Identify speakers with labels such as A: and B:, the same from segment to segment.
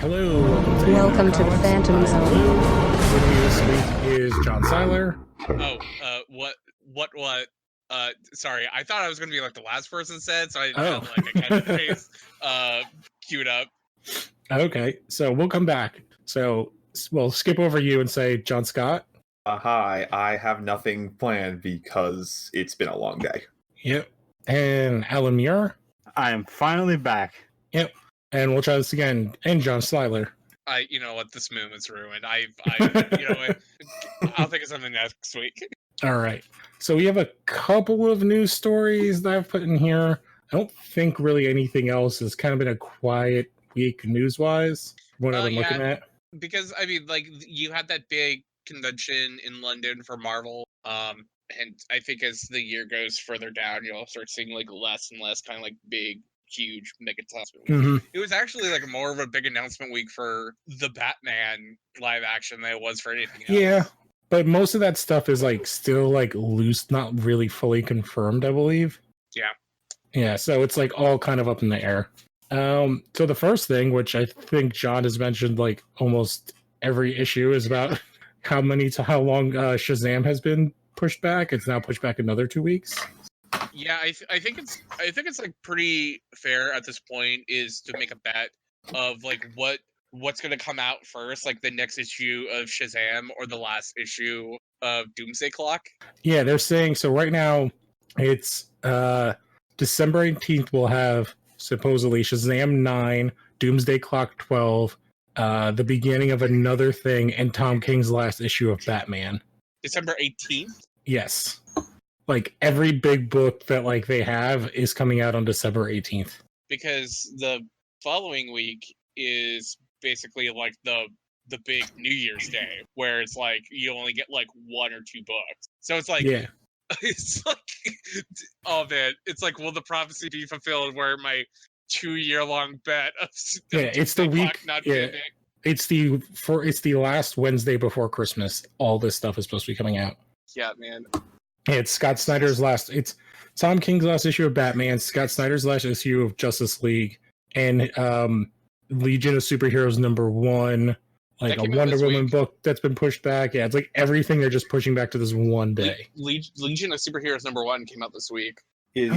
A: Hello,
B: Welcome to the Phantom Zone.
A: With me this week is John Seiler.
C: What? Sorry, I thought I was gonna be like the last person said, so I didn't have like a catchphrase queued up.
A: Okay, so we'll come back. So we'll skip over you and say John Scott.
D: Hi, I have nothing planned because it's been a long day.
A: Yep. And Alan Muir.
E: I am finally back.
A: Yep. And we'll try this again. And John Seiler.
C: You know what? This movement's ruined. You know what? I'll think of something next week.
A: All right. So we have a couple of news stories that I've put in here. I don't think really anything else. Has kind of been a quiet week news-wise. What I've been looking at.
C: Because I mean, like, you had that big convention in London for Marvel. And I think as the year goes further down, you'll start seeing like less and less kind of like big, huge mega announcement.
A: Mm-hmm.
C: It was actually like more of a big announcement week for the Batman live action than it was for anything else.
A: Yeah, but most of that stuff is like still like loose, not really fully confirmed, I believe.
C: Yeah.
A: Yeah, so it's like all kind of up in the air. So the first thing, which I think John has mentioned like almost every issue, is about how long Shazam has been pushed back. It's now pushed back another 2 weeks.
C: Yeah, I think it's like pretty fair at this point is to make a bet of like what's going to come out first, like the next issue of Shazam or the last issue of Doomsday Clock.
A: Yeah, they're saying so right now. It's December 18th. We'll have supposedly Shazam 9, Doomsday Clock 12, the beginning of another thing, and Tom King's last issue of Batman.
C: December 18th.
A: Yes. Like every big book that like they have is coming out on December 18th.
C: Because the following week is basically like the big New Year's Day, where it's like you only get like 1 or 2 books. So it's like,
A: yeah,
C: it's like, oh man, it's like, will the prophecy be fulfilled? Where my 2-year-long bet of
A: it's the week. It's the last Wednesday before Christmas. All this stuff is supposed to be coming out.
C: Yeah, man.
A: It's Scott Snyder's last. It's Tom King's last issue of Batman, Scott Snyder's last issue of Justice League, and Legion of Superheroes #1, like a Wonder Woman book that's been pushed back. Yeah, it's like everything they're just pushing back to this one day.
C: Legion of Superheroes #1 came out this week.
D: Is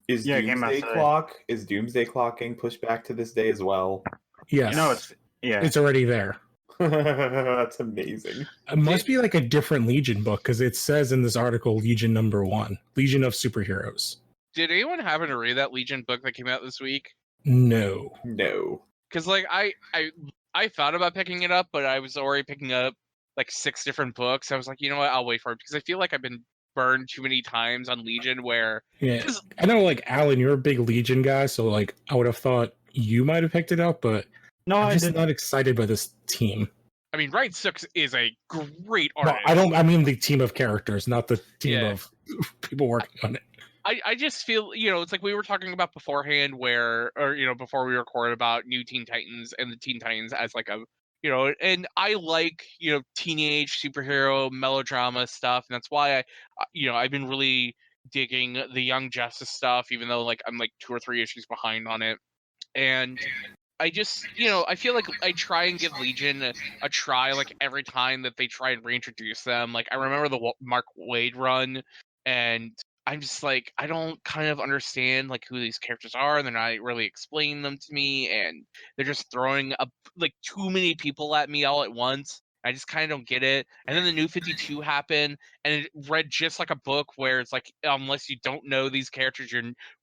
D: Doomsday Clock? Is Doomsday Clock getting pushed back to this day as well?
A: Yes. It's already there.
D: That's amazing.
A: It must be like a different Legion book because it says in this article Legion #1, Legion of Superheroes.
C: Did anyone happen to read that Legion book that came out this week?
A: No.
C: Because like I thought about picking it up, but I was already picking up like 6 different books. I was like, you know what, I'll wait for it because I feel like I've been burned too many times on Legion. Where
A: I know, like Alan, you're a big Legion guy, so like I would have thought you might have picked it up, but. No, I'm just not excited by this team.
C: I mean, Wright Six is a great artist.
A: No, I mean the team of characters, not the team of people working on it.
C: I just feel, it's like we were talking about beforehand before we recorded about New Teen Titans and the Teen Titans as like a, and I like, teenage superhero melodrama stuff. And that's why I've been really digging the Young Justice stuff, even though like I'm like 2 or 3 issues behind on it. And I just, I feel like I try and give Legion a try, like every time that they try and reintroduce them. Like I remember the Mark Waid run, and I'm just like, I don't kind of understand like who these characters are, and they're not really explaining them to me, and they're just throwing up like too many people at me all at once. I just kind of don't get it. And then the New 52 happened, and it read just like a book where it's like, unless you don't know these characters,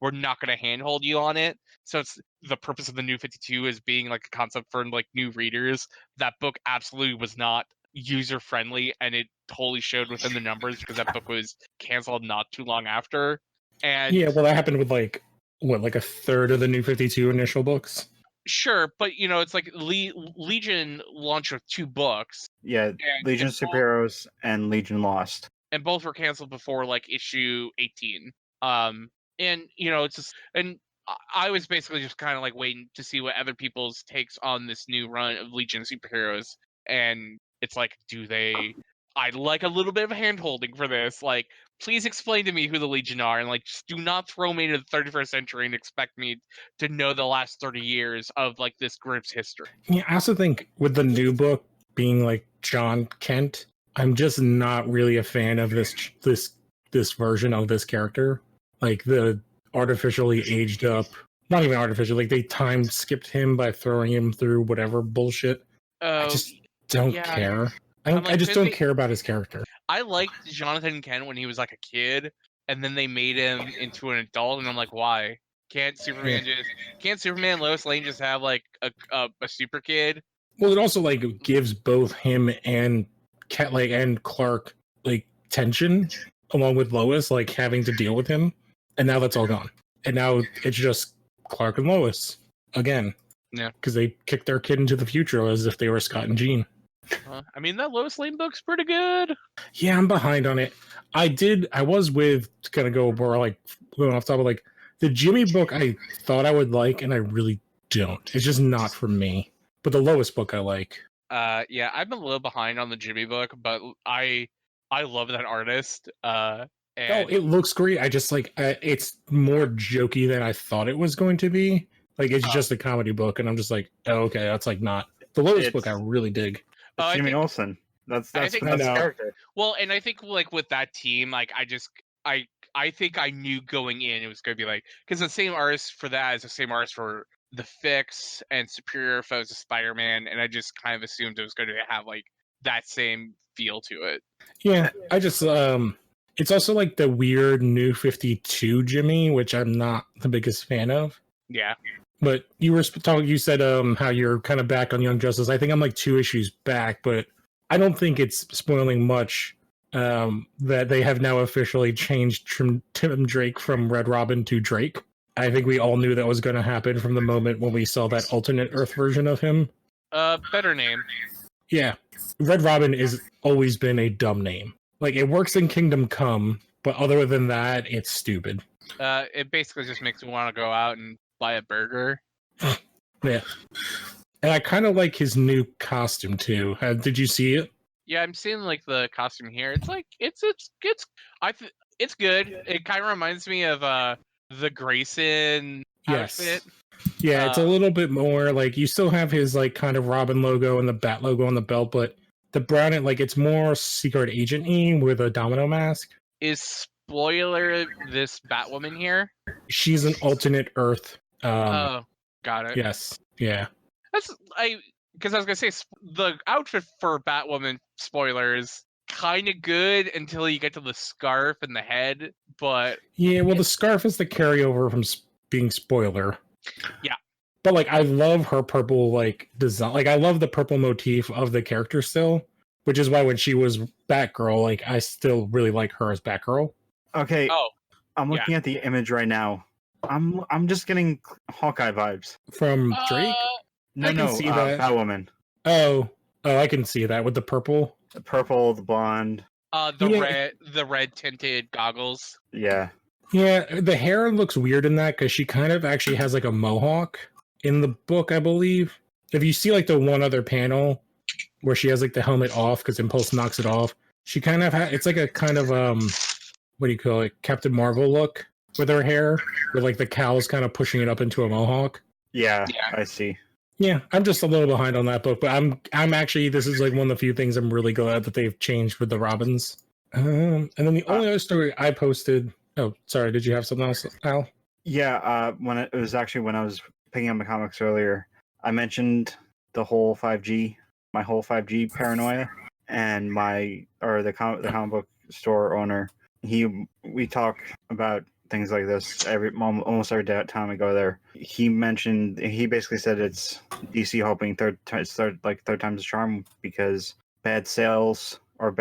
C: we're not going to handhold you on it. So it's the purpose of the New 52 is being like a concept for like new readers. That book absolutely was not user friendly, and it totally showed within the numbers because that book was canceled not too long after. And
A: yeah, well, that happened with like a third of the New 52 initial books.
C: Sure, but it's like Legion launched with 2 books.
E: Yeah, Legion of Superheroes and Legion Lost,
C: and both were canceled before like issue 18. And it's just, and I was basically just kind of like waiting to see what other people's takes on this new run of Legion of Superheroes, and it's like, I'd like a little bit of hand holding for this. Like, please explain to me who the Legion are, and like just do not throw me into the 31st century and expect me to know the last 30 years of like this group's history.
A: Yeah, I also think with the new book being like John Kent, I'm just not really a fan of this version of this character. Like the artificially aged up, not even artificial, like they time skipped him by throwing him through whatever bullshit. I just don't care. I just don't care about his character.
C: I liked Jonathan Kent when he was like a kid, and then they made him into an adult, and I'm like, why? Can't Superman and Lois Lane just have like a super kid?
A: Well, it also like gives both him and Clark like tension, along with Lois like having to deal with him, and now that's all gone. And now it's just Clark and Lois again.
C: Yeah,
A: because they kicked their kid into the future as if they were Scott and Jean.
C: I mean, that Lois Lane book's pretty good.
A: Yeah, I'm behind on it. I was with, to kind of go more like going off topic, like the Jimmy book I thought I would like, and I really don't. It's just not for me. But the Lois book I like.
C: Yeah, I'm a little behind on the Jimmy book, but I love that artist. And
A: it looks great. I just like it's more jokey than I thought it was going to be. Like it's just a comedy book, and I'm just like, oh, okay, that's like not the Lois book. I really dig.
E: Jimmy Olsen. That's character.
C: Well, and I think like with that team, like I think I knew going in it was going to be like, because the same artist for that is the same artist for The Fix and Superior Foes of Spider-Man, and I just kind of assumed it was going to have like that same feel to it.
A: Yeah, I just it's also like the weird New 52 Jimmy, which I'm not the biggest fan of.
C: Yeah.
A: But you were talking. You said how you're kind of back on Young Justice. I think I'm like 2 issues back, but I don't think it's spoiling much that they have now officially changed Tim Drake from Red Robin to Drake. I think we all knew that was going to happen from the moment when we saw that alternate Earth version of him.
C: Better name.
A: Yeah, Red Robin has always been a dumb name. Like it works in Kingdom Come, but other than that, it's stupid.
C: It basically just makes me want to go out and buy a burger.
A: Yeah. And I kind of like his new costume too. Did you see it?
C: Yeah, I'm seeing like the costume here. It's like it's good. It kind of reminds me of the Grayson outfit.
A: Yeah, it's a little bit more like you still have his like kind of Robin logo and the Bat logo on the belt, but the brown it like it's more secret agent-y with a domino mask.
C: Is spoiler this Batwoman here?
A: She's an alternate Earth.
C: Oh, got it.
A: Yes. Yeah.
C: Because I was gonna say the outfit for Batwoman, spoilers, kind of good until you get to the scarf and the head, but
A: yeah, well, the scarf is the carryover from being spoiler.
C: Yeah,
A: but like I love her purple like design. Like I love the purple motif of the character still, which is why when she was Batgirl, like I still really like her as Batgirl.
E: Okay. Oh, I'm looking at the image right now. I'm just getting Hawkeye vibes
A: from Drake.
E: No, see that. Batwoman.
A: Oh, I can see that with the purple.
E: The purple, the blonde.
C: The red tinted goggles.
E: Yeah.
A: Yeah, the hair looks weird in that because she kind of actually has like a mohawk in the book, I believe. If you see like the one other panel where she has like the helmet off because Impulse knocks it off, she kind of it's like a kind of what do you call it, Captain Marvel look with her hair, with like the cowls kind of pushing it up into a mohawk.
E: Yeah, I see.
A: Yeah, I'm just a little behind on that book, but I'm actually, this is like one of the few things I'm really glad that they've changed with the Robins. And then the only other story I posted. Oh, sorry. Did you have something else, Al?
E: Yeah. When it was actually when I was picking up my comics earlier, I mentioned the whole 5G, my whole 5G paranoia, and the comic book store owner. We talk about things like this almost every time we go there. He basically said it's DC hoping third time's the charm because bad sales or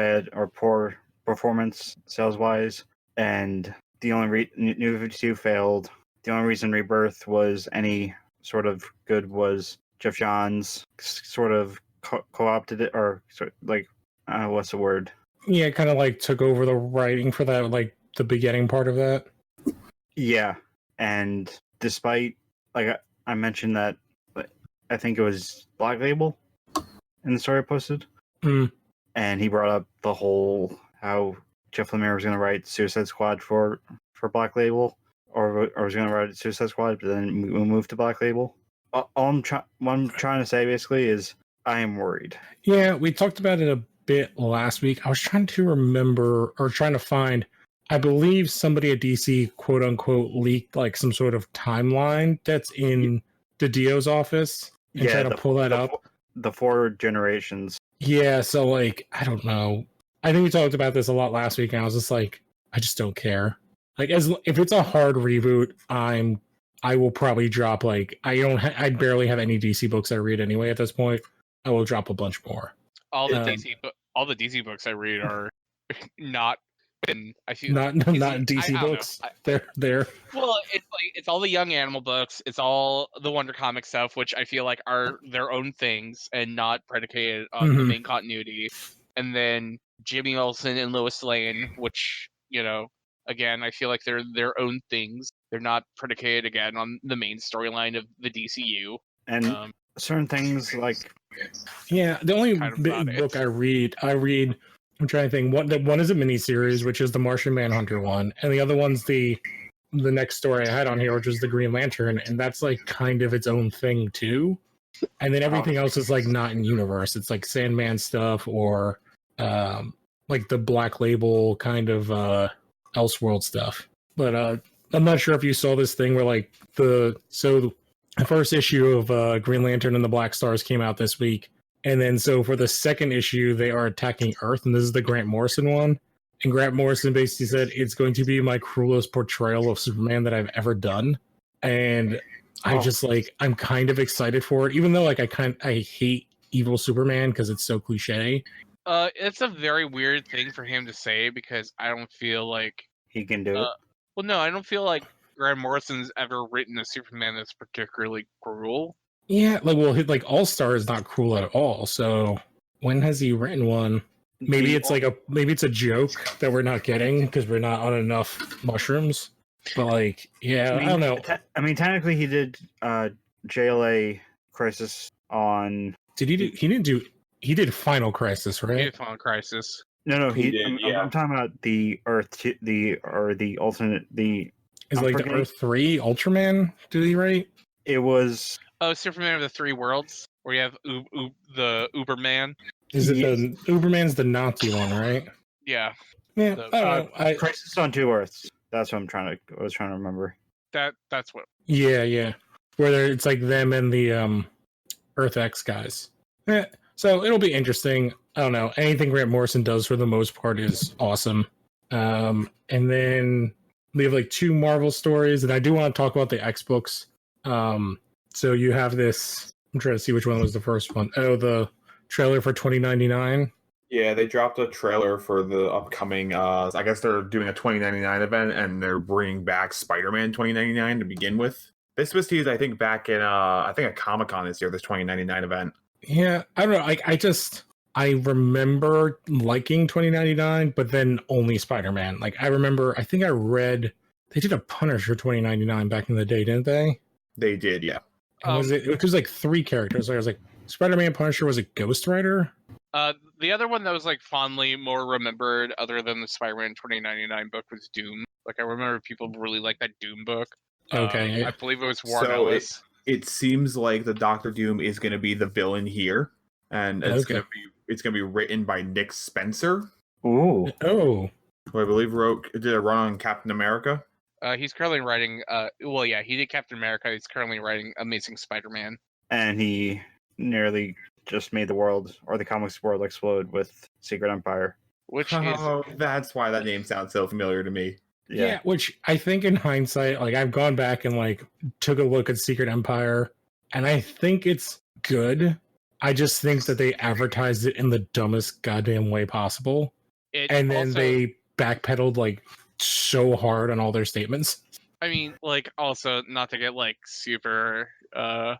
E: poor performance sales wise, and the only New 52 failed. The only reason Rebirth was any sort of good was Jeff Jons sort of co-opted it, or sort of like what's the word?
A: Yeah, kind of like took over the writing for that, like the beginning part of that.
E: Yeah, and despite like I mentioned that, I think it was Black Label in the story I posted, and he brought up the whole how Jeff Lemire was going to write Suicide Squad for Black Label, or was going to write Suicide Squad, but then we'll move to Black Label. What I'm trying to say basically is I am worried.
A: Yeah, we talked about it a bit last week. I was trying to remember or trying to find. I believe somebody at DC, quote unquote, leaked like some sort of timeline that's in DiDio's office and trying to pull that up.
E: The 4 generations.
A: Yeah, so like I don't know. I think we talked about this a lot last week, and I was just like, I just don't care. Like, if it's a hard reboot, I will probably drop like I barely have any DC books I read anyway at this point. I will drop a bunch more.
C: All the DC books I read are not. I feel
A: not DC books. They're
C: well, it's all the Young Animal books. It's all the Wonder Comics stuff, which I feel like are their own things and not predicated on the main continuity. And then Jimmy Olsen and Lois Lane, which again, I feel like they're their own things. They're not predicated again on the main storyline of the DCU.
E: And certain things like
A: the only big book I read. I'm trying to think. One is a miniseries, which is the Martian Manhunter one, and the other one's the next story I had on here, which is the Green Lantern, and that's like kind of its own thing too. And then everything else is like not in universe. It's like Sandman stuff or like the Black Label kind of Elseworld stuff. But I'm not sure if you saw this thing where like the first issue of Green Lantern and the Black Stars came out this week. And then so for the second issue, they are attacking Earth, and this is the Grant Morrison one. And Grant Morrison basically said, it's going to be my cruelest portrayal of Superman that I've ever done. And I just like, I'm kind of excited for it, even though like I hate evil Superman because it's so cliche.
C: It's a very weird thing for him to say because I don't feel like
E: he can do it.
C: Well, no, I don't feel like Grant Morrison's ever written a Superman that's particularly cruel.
A: Yeah, like All Star is not cruel at all. So when has he written one? Maybe it's a joke that we're not getting because we're not on enough mushrooms. But like, yeah, I don't know.
E: I mean, technically, he did JLA Crisis on.
A: Did he do? He didn't do. He did Final Crisis, right?
C: He did Final Crisis.
E: No, he did. I'm talking about the Earth, the alternate.
A: Is like the Earth 3 Ultraman? Did he write?
E: It was.
C: Oh, Superman of the Three Worlds, where you have the Uberman.
A: Is it the Uberman's the Nazi one, right?
C: Yeah.
A: Yeah.
E: Crisis on Two Earths. That's what I was trying to remember.
C: That's what.
A: Yeah. Where it's like them and the Earth X guys. Yeah. So it'll be interesting. I don't know. Anything Grant Morrison does for the most part is awesome. And then we have like 2 Marvel stories, and I do want to talk about the X books. So you have this. I'm trying to see which one was the first one. Oh, the trailer for 2099.
D: Yeah, they dropped a trailer for the upcoming. I guess they're doing a 2099 event, and they're bringing back Spider-Man 2099 to begin with. This was teased, I think, back in I think at Comic-Con this year. This 2099 event.
A: Yeah, I don't know. I remember liking 2099, but then only Spider-Man. Like I remember, I think I read they did a Punisher 2099 back in the day, didn't they?
D: They did, yeah.
A: It was like 3 characters. I was like, Spider-Man, Punisher, was it Ghost Rider?
C: The other one that was like fondly more remembered, other than the Spider-Man 2099 book, was Doom. Like I remember people really liked that Doom book.
A: Okay,
C: I believe it was Warren Ellis.
D: It seems like the Doctor Doom is going to be the villain here, and it's going to be written by Nick Spencer.
E: Ooh.
A: Oh.
D: Who I believe did a run on Captain America.
C: He's currently writing. He did Captain America. He's currently writing Amazing Spider-Man.
E: And he nearly just made the world or the comics world explode with Secret Empire.
D: That's why that name sounds so familiar to me.
A: Yeah, which I think in hindsight, like I've gone back and like took a look at Secret Empire, and I think it's good. I just think that they advertised it in the dumbest goddamn way possible, and then they backpedaled like so hard on all their statements.
C: I mean, like also not to get like super I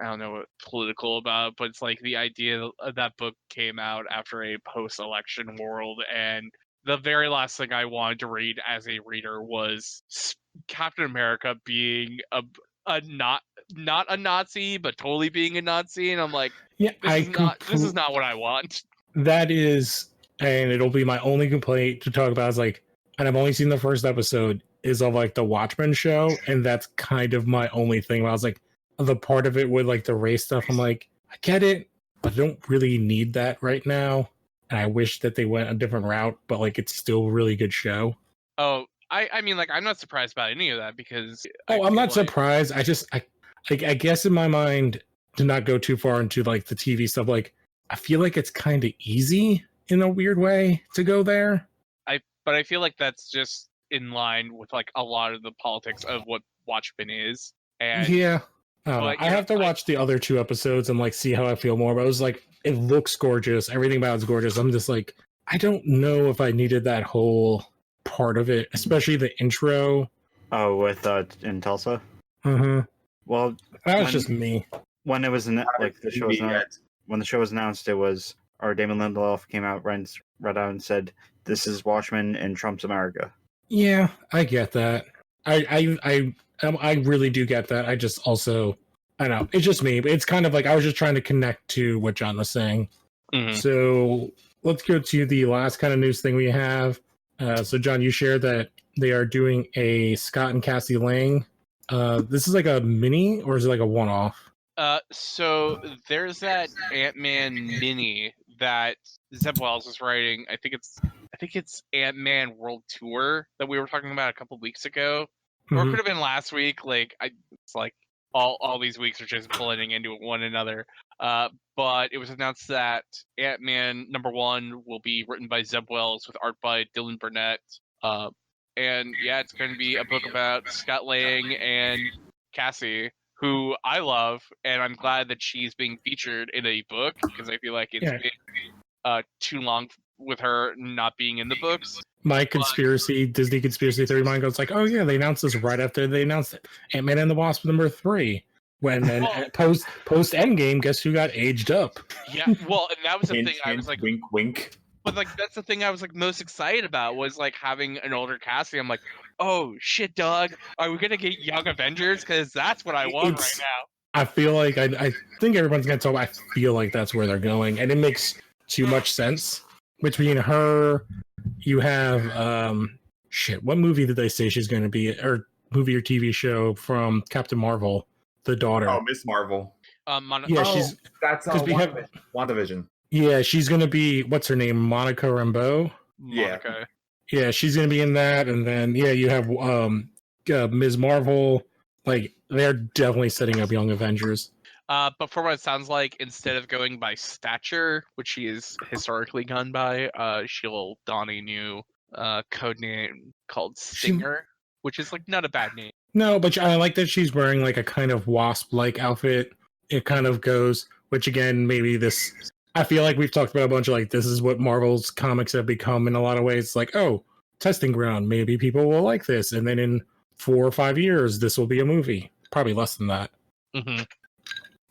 C: don't know what political about, but it's like the idea of that book came out after a post-election world, and the very last thing I wanted to read as a reader was Captain America being a not a Nazi, but totally being a Nazi, and I'm like, this is not what I want.
A: That is and it'll be my only complaint to talk about is like, and I've only seen the first episode is of like the Watchmen show, and that's kind of my only thing. Where I was like, the part of it with like the race stuff, I'm like, I get it, but I don't really need that right now. And I wish that they went a different route, but like it's still a really good show.
C: Oh, I mean, like, I'm not surprised about any of that because.
A: I'm not surprised. I guess in my mind, to not go too far into like the TV stuff, like I feel like it's kind of easy in a weird way to go there.
C: But I feel like that's just in line with like a lot of the politics of what Watchmen is. And
A: yeah,
C: but,
A: I have to watch the other 2 episodes and like see how I feel more. But I was like, it looks gorgeous. Everything about it's gorgeous. I'm just like, I don't know if I needed that whole part of it, especially the intro.
E: Oh, with in Tulsa.
A: Mm-hmm.
E: Well,
A: That was just me.
E: when it was like the show was announced, when the show was announced, it was or Damon Lindelof came out right out and said, "This is Watchmen in Trump's America."
A: Yeah, I get that. I really do get that. I just also, I don't know, it's just me. It's kind of like I was just trying to connect to what John was saying.
C: Mhm.
A: So let's go to the last kind of news thing we have. So John, you shared that they are doing a Scott and Cassie Lang. This is like a mini, or is it like a one-off?
C: So there's that Ant-Man mini that Zeb Wells is writing. I think it's Ant-Man World Tour that we were talking about a couple weeks ago, or it
A: Mhm.
C: could have been last week. Like it's like all these weeks are just blending into one another. But it was announced that Ant-Man #1 will be written by Zeb Wells with art by Dylan Burnett. And yeah, it's going to be a book about Scott Lang and Cassie, who I love, and I'm glad that she's being featured in a book because I feel like it's
A: Yeah.
C: been too long with her not being in the books.
A: My Disney conspiracy theory mind goes like, oh yeah, they announced this right after they announced it. Ant-Man and the Wasp #3. When then
C: Well-
A: post Endgame, guess who got aged up?
C: Yeah, well, and that was the
D: Hint,
C: thing I was like,
D: wink, wink.
C: but like that's the thing I was like most excited about was like having an older Cassie. I'm like, oh shit, Doug, are we gonna get Young Avengers? Because that's what I want
A: It's-
C: right now.
A: I feel like I think everyone's gonna talk. I feel like that's where they're going, and it makes too much sense. Between her, you have what movie did they say she's going to be, or movie or TV show from Captain Marvel, the daughter?
D: Oh, Miss Marvel.
A: Yeah, she's
D: That's
A: 'cause we have-
D: WandaVision.
A: yeah, she's going to be, what's her name, Monica Rambeau.
D: Yeah.
C: Monica.
A: Yeah, she's going to be in that, and then yeah, you have Ms. Marvel. Like they're definitely setting up Young Avengers.
C: But for what it sounds like, instead of going by stature, which she is historically gone by, she'll don a new code name called Stinger, which is like not a bad name.
A: No, but I like that she's wearing like a kind of wasp-like outfit. It kind of goes, which again, maybe this. I feel like we've talked about a bunch of like this is what Marvel's comics have become in a lot of ways. It's like, oh, testing ground. Maybe people will like this, and then in 4 or 5 years, this will be a movie. Probably less than that.
C: Mm-hmm.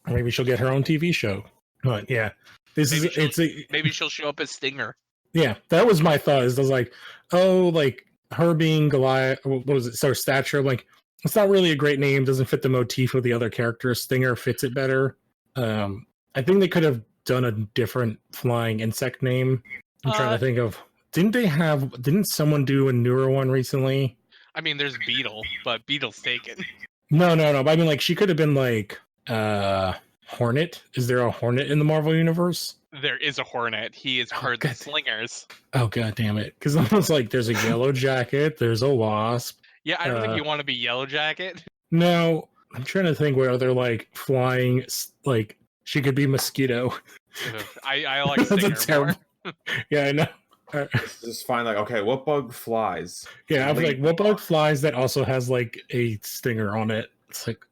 A: Or maybe she'll get her own TV show. But yeah,
C: Maybe she'll show up as Stinger.
A: yeah, that was my thought. Is I was like, oh, like her being Goliath. What was it? So stature. Like it's not really a great name. Doesn't fit the motif of the other characters. Stinger fits it better. I think they could have done a different flying insect name. I'm trying to think of. Didn't someone do a newer one recently?
C: I mean, there's Beetle, but Beetle's taken.
A: No. But I mean, like she could have been like Hornet. Is there a Hornet in the Marvel universe?
C: There is a Hornet. He is part of the Slingers.
A: Oh god damn it! Because I was like, there's a Yellow Jacket. There's a Wasp.
C: Yeah, I don't think you want to be Yellow Jacket.
A: No, I'm trying to think what other like flying like she could be Mosquito.
C: I like
A: That's a
C: Stinger
A: terrible.
C: more.
A: Yeah, I know.
D: Just find like, okay, what bug flies?
A: Yeah, I was like, what bug flies that also has like a stinger on it? It's like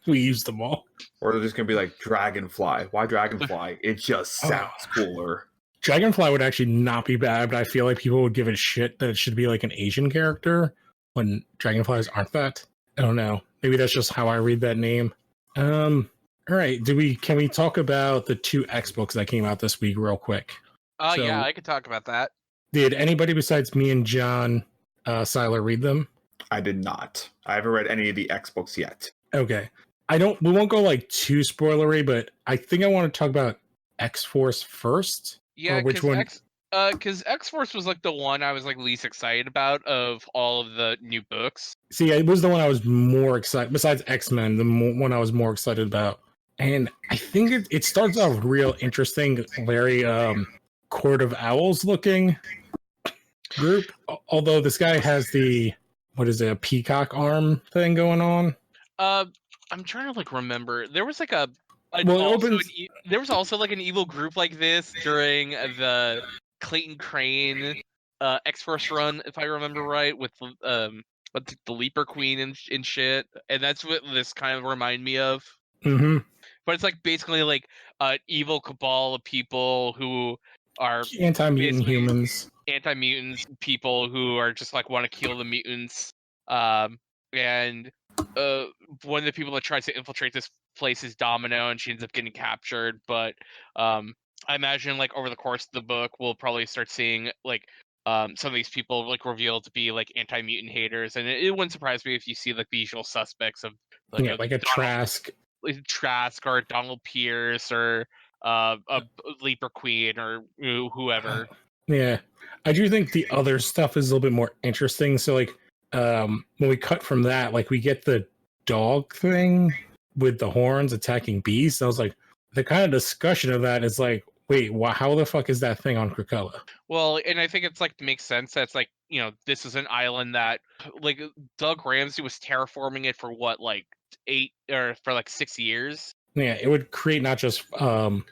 A: we use them all.
D: Or they're just gonna be like Dragonfly. Why Dragonfly? It just sounds cooler.
A: Dragonfly would actually not be bad, but I feel like people would give it shit that it should be like an Asian character when dragonflies aren't that. I don't know. Maybe that's just how I read that name. All right. Can we talk about the 2 X books that came out this week real quick? So-
C: Yeah, I could talk about that.
A: Did anybody besides me and John Seiler read them?
D: I did not. I haven't read any of the X books yet.
A: Okay. We won't go like too spoilery, but I think I want to talk about X-Force first.
C: Yeah,
A: which
C: 'cause
A: one?
C: Because X-Force was like the one I was like least excited about of all of the new books.
A: See, it was the one I was more excited, besides X-Men, one I was more excited about. And I think it starts off real interesting, very Court of Owls looking group. Although this guy has the, what is it, a peacock arm thing going on.
C: I'm trying to like remember. There was like there was also like an evil group like this during the Clayton Crane X-Force run, if I remember right, with the Leaper Queen and shit. And that's what this kind of remind me of.
A: Mm-hmm.
C: But it's like basically like an evil cabal of people who are
A: Anti-mutant humans.
C: Anti-mutants, people who are just like want to kill the mutants. And one of the people that tries to infiltrate this place is Domino, and she ends up getting captured. But I imagine like over the course of the book, we'll probably start seeing like some of these people like revealed to be like anti-mutant haters, and it wouldn't surprise me if you see like the usual suspects of
A: like a Trask.
C: Trask or Donald Pierce or a Leaper Queen or whoever.
A: Yeah, I do think the other stuff is a little bit more interesting. So like when we cut from that, like we get the dog thing with the horns attacking beasts. I was like, the kind of discussion of that is like, wait, how the fuck is that thing on Krakoa?
C: Well, and I think it's like makes sense. That's like, this is an island that like Doug Ramsey was terraforming it for what, like 6 years.
A: Yeah, it would create not just I'm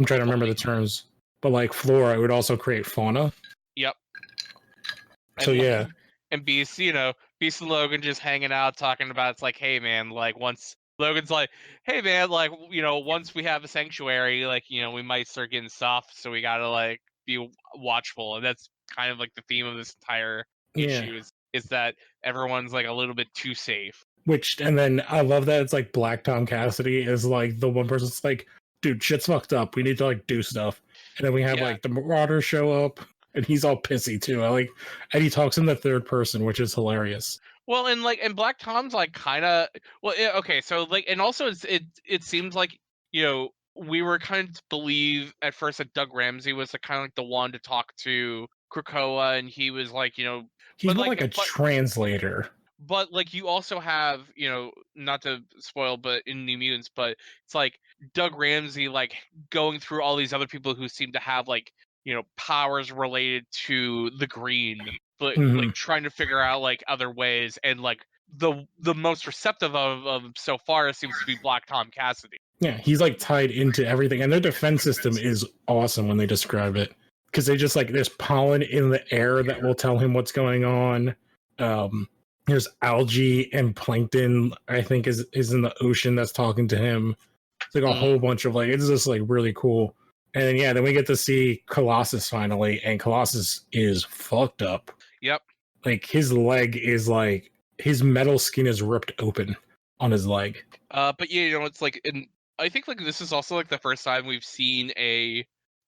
A: trying to remember the terms, but like flora, it would also create fauna.
C: Yep.
A: So yeah.
C: And Beast, Beast and Logan just hanging out talking about, it's like, hey man, like once Logan's like, hey man, like, once we have a sanctuary, like, we might start getting soft, so we gotta like be watchful. And that's kind of like the theme of this entire issue is that everyone's like a little bit too safe.
A: And then I love that it's like Black Tom Cassidy is like the one person that's like, dude, shit's fucked up. We need to like do stuff. And then we have like the Marauders show up, and he's all pissy too. And he talks in the third person, which is hilarious.
C: Well, and Black Tom's like kind of okay. So like, and also it seems like we were kind of to believe at first that Doug Ramsey was kind of like the one to talk to Krakoa, and he was like
A: he's more like a translator.
C: But like you also have not to spoil, but in New Mutants, but it's like Doug Ramsey like going through all these other people who seem to have like powers related to the Green, but like trying to figure out like other ways, and like the most receptive of so far seems to be Black Tom Cassidy.
A: Yeah, he's like tied into everything, and their defense system is awesome when they describe it, because they just like there's pollen in the air that will tell him what's going on. There's algae and plankton, I think, is in the ocean that's talking to him. It's like a whole bunch of like, it's just like really cool. And then we get to see Colossus finally, and Colossus is fucked up.
C: Yep.
A: Like his leg is like his metal skin is ripped open on his leg.
C: But yeah, it's like, and I think like this is also like the first time we've seen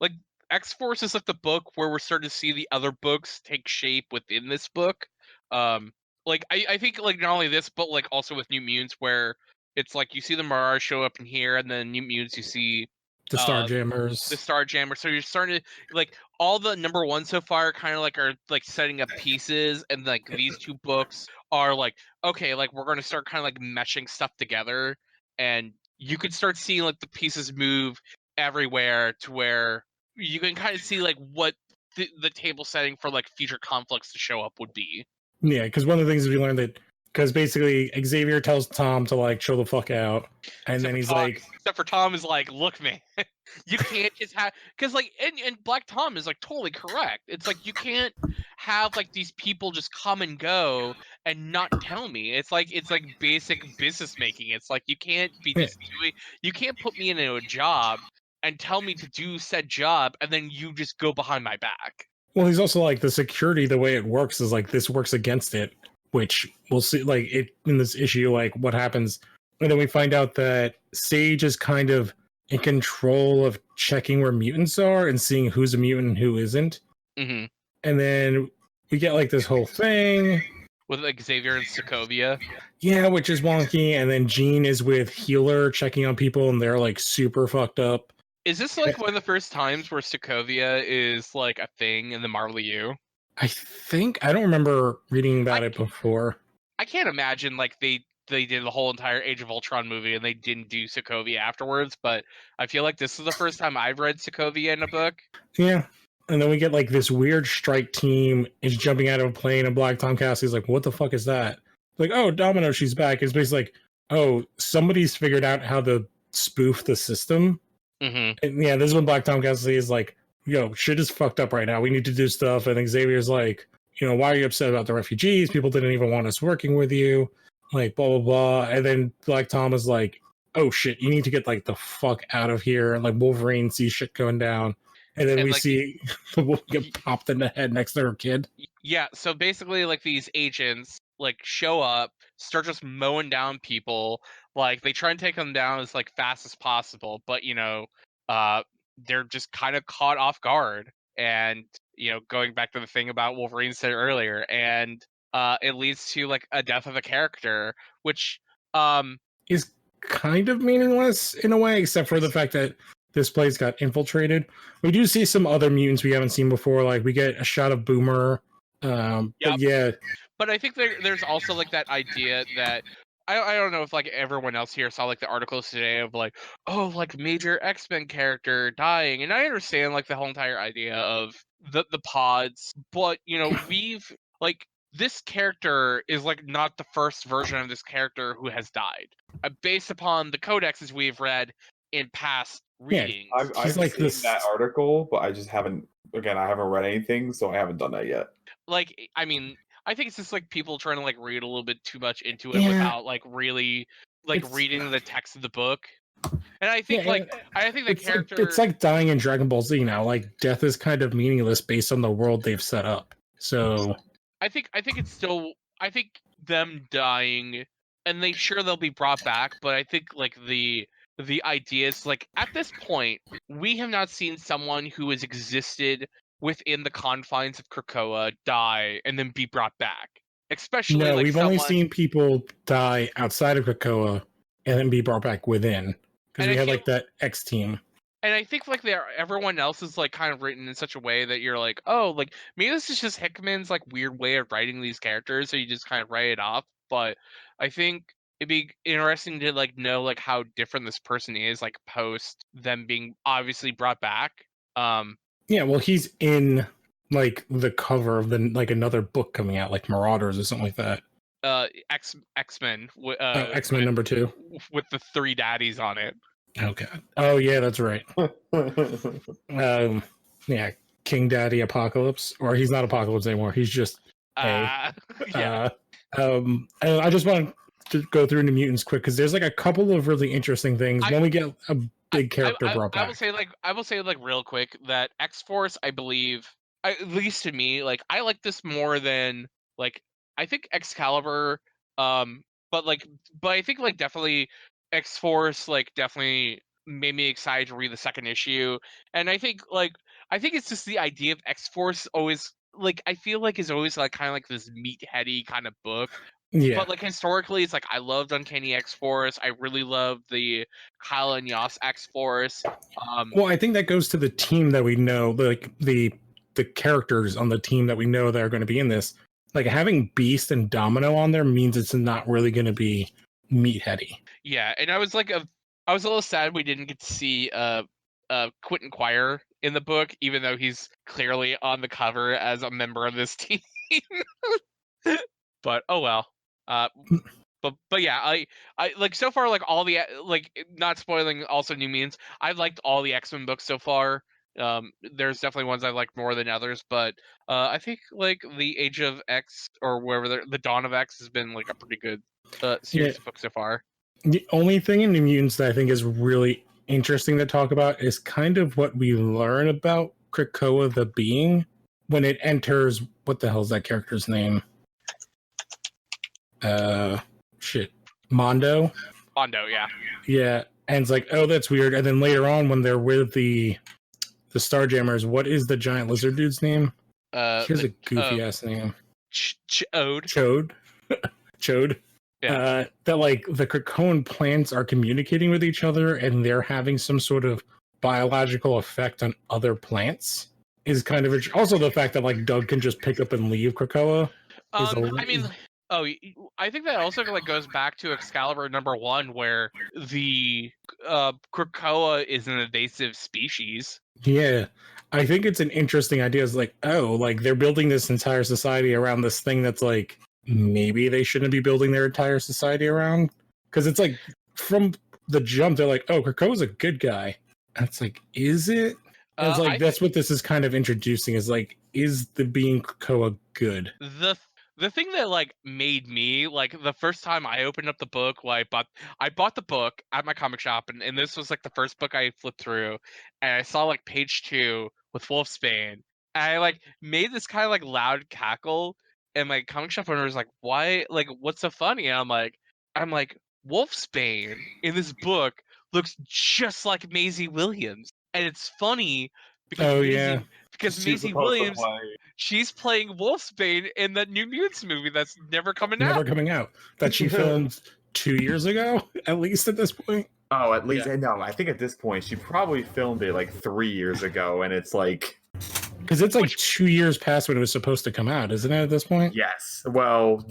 C: like X-Force is like the book where we're starting to see the other books take shape within this book. Like I think like not only this, but like also with New Mutants, where it's like you see the Mirage show up in here, and then New Mutants you see
A: the Starjammers.
C: So you're starting to like all the number one so far kind of like are like setting up pieces, and like these two books are like, okay, like we're going to start kind of like meshing stuff together, and you could start seeing like the pieces move everywhere to where you can kind of see like what the table setting for like future conflicts to show up would be.
A: Yeah, because one of the things we learned that because basically Xavier tells Tom to like chill the fuck out, and then he's like,
C: except for Tom is like, look, man, you can't just have, because like, and Black Tom is like totally correct. It's like you can't have like these people just come and go and not tell me. It's like basic business making. It's like you can't be just you can't put me into a job and tell me to do said job, and then you just go behind my back.
A: Well, he's also like the security, the way it works is like this works against it, which we'll see like it in this issue, like what happens. And then we find out that Sage is kind of in control of checking where mutants are and seeing who's a mutant and who isn't.
C: Mm-hmm.
A: And then we get like this whole thing
C: with like Xavier and Sokovia.
A: Yeah, which is wonky. And then Jean is with Healer checking on people, and they're like super fucked up.
C: Is this like one of the first times where Sokovia is like a thing in the Marvel U?
A: I don't remember reading about it before.
C: I can't imagine like they did the whole entire Age of Ultron movie and they didn't do Sokovia afterwards, but I feel like this is the first time I've read Sokovia in a book.
A: Yeah. And then we get like this weird strike team is jumping out of a plane and Black Tom Cassidy's like, what the fuck is that? Like, oh, Domino, she's back. It's basically like, oh, somebody's figured out how to spoof the system.
C: Mm-hmm.
A: And yeah, this is when Black Tom Cassidy is like, yo, shit is fucked up right now. We need to do stuff. And Xavier's like, why are you upset about the refugees? People didn't even want us working with you. Like, blah, blah, blah. And then Black Tom is like, oh shit, you need to get like the fuck out of here. And like Wolverine sees shit going down. And then we like, see the wolf get popped in the head next to her kid.
C: Yeah, so basically like these agents like show up, start just mowing down people. Like they try and take them down as like fast as possible, but they're just kind of caught off guard. And going back to the thing about Wolverine said earlier, and it leads to like a death of a character, which
A: is kind of meaningless in a way, except for the fact that this place got infiltrated. We do see some other mutants we haven't seen before, like we get a shot of Boomer. But yeah.
C: But I think there's also like that idea that I don't know if like everyone else here saw like the articles today of like, oh, like major X-Men character dying, and I understand like the whole entire idea of the pods, but we've like this character is like not the first version of this character who has died. Based upon the codexes we've read in past readings.
D: Yeah, I've like seen that article, but I just haven't. Again, I haven't read anything, so I haven't done that yet.
C: Like, I mean, I think it's just like people trying to like read a little bit too much into it without like really like reading the text of the book. And I think I think the character
A: it's like dying in Dragon Ball Z now. Like death is kind of meaningless based on the world they've set up. So
C: I think it's still them dying, and they'll be brought back, but I think like the idea is like at this point we have not seen someone who has existed within the confines of Krakoa die and then be brought back. Especially
A: no, we've only seen people die outside of Krakoa and then be brought back within, because we had like that X team.
C: And I think like everyone else is like kind of written in such a way that you're like, oh, like maybe this is just Hickman's like weird way of writing these characters, so you just kind of write it off. But I think it'd be interesting to like know like how different this person is like post them being obviously brought back.
A: Yeah, well, he's in like the cover of the like another book coming out, like Marauders or something like that.
C: X-Men.
A: X-Men number 2
C: with the 3 daddies on it.
A: Oh god. Oh yeah, that's right. Yeah, King Daddy Apocalypse, or he's not Apocalypse anymore. He's just
C: yeah.
A: I just want to go through the mutants quick because there's like a couple of really interesting things when we get a big character brought back.
C: I will say real quick that X-Force, I believe, at least to me, like I like this more than like I think Excalibur, but I think like definitely X-Force like definitely made me excited to read the second issue, and I think it's just the idea of X-Force always like I feel like is always like kind of like this meatheady kind of book.
A: Yeah.
C: But like historically, it's like I loved Uncanny X-Force. I really loved the Kyle and Yoss X-Force.
A: Well, I think that goes to the team that we know, like the characters on the team that we know that are going to be in this. Like having Beast and Domino on there means it's not really going to be meatheady.
C: Yeah, and I was a little sad we didn't get to see Quentin Quire in the book, even though he's clearly on the cover as a member of this team. But oh well. But yeah, I like so far like all the like not spoiling also New Mutants. I've liked all the X-Men books so far. There's definitely ones I like more than others, but I think like the Age of X or wherever the Dawn of X has been like a pretty good series of books so far.
A: The only thing in New Mutants that I think is really interesting to talk about is kind of what we learn about Krakoa the Being when it enters. What the hell is that character's name? Mondo, yeah, and it's like, oh, that's weird. And then later on when they're with the Starjammers, what is the giant lizard dude's name? Here's a goofy ass name. Chode. Yeah. That like the Krakoan plants are communicating with each other and they're having some sort of biological effect on other plants is kind of also the fact that like Doug can just pick up and leave Krakoa.
C: I mean, I think that also like goes back to Excalibur #1, where the Krakoa is an invasive species.
A: Yeah, I think it's an interesting idea. It's like, oh, like they're building this entire society around this thing that's like maybe they shouldn't be building their entire society around, because it's like from the jump they're like, oh, Krakoa's a good guy, and it's like, is it? And it's like that's what this is kind of introducing, is like, is the being Krakoa good?
C: The thing that like made me like the first time I opened up the book, well, I bought the book at my comic shop, and this was like the first book I flipped through, and I saw like page 2 with Wolfsbane, and I like made this kind of like loud cackle, and my comic shop owner was like, "Why? Like, what's so funny?" And I'm like, Wolfsbane in this book looks just like Maisie Williams, and it's funny because Maisie Williams. She's playing Wolfsbane in that New Mutants movie that's never coming out.
A: That she filmed 2 years ago, at least at this point.
D: Oh, at least no. I think at this point she probably filmed it like 3 years ago, and it's like
A: because it's like 2 years past when it was supposed to come out, isn't it? At this point,
D: yes. Well,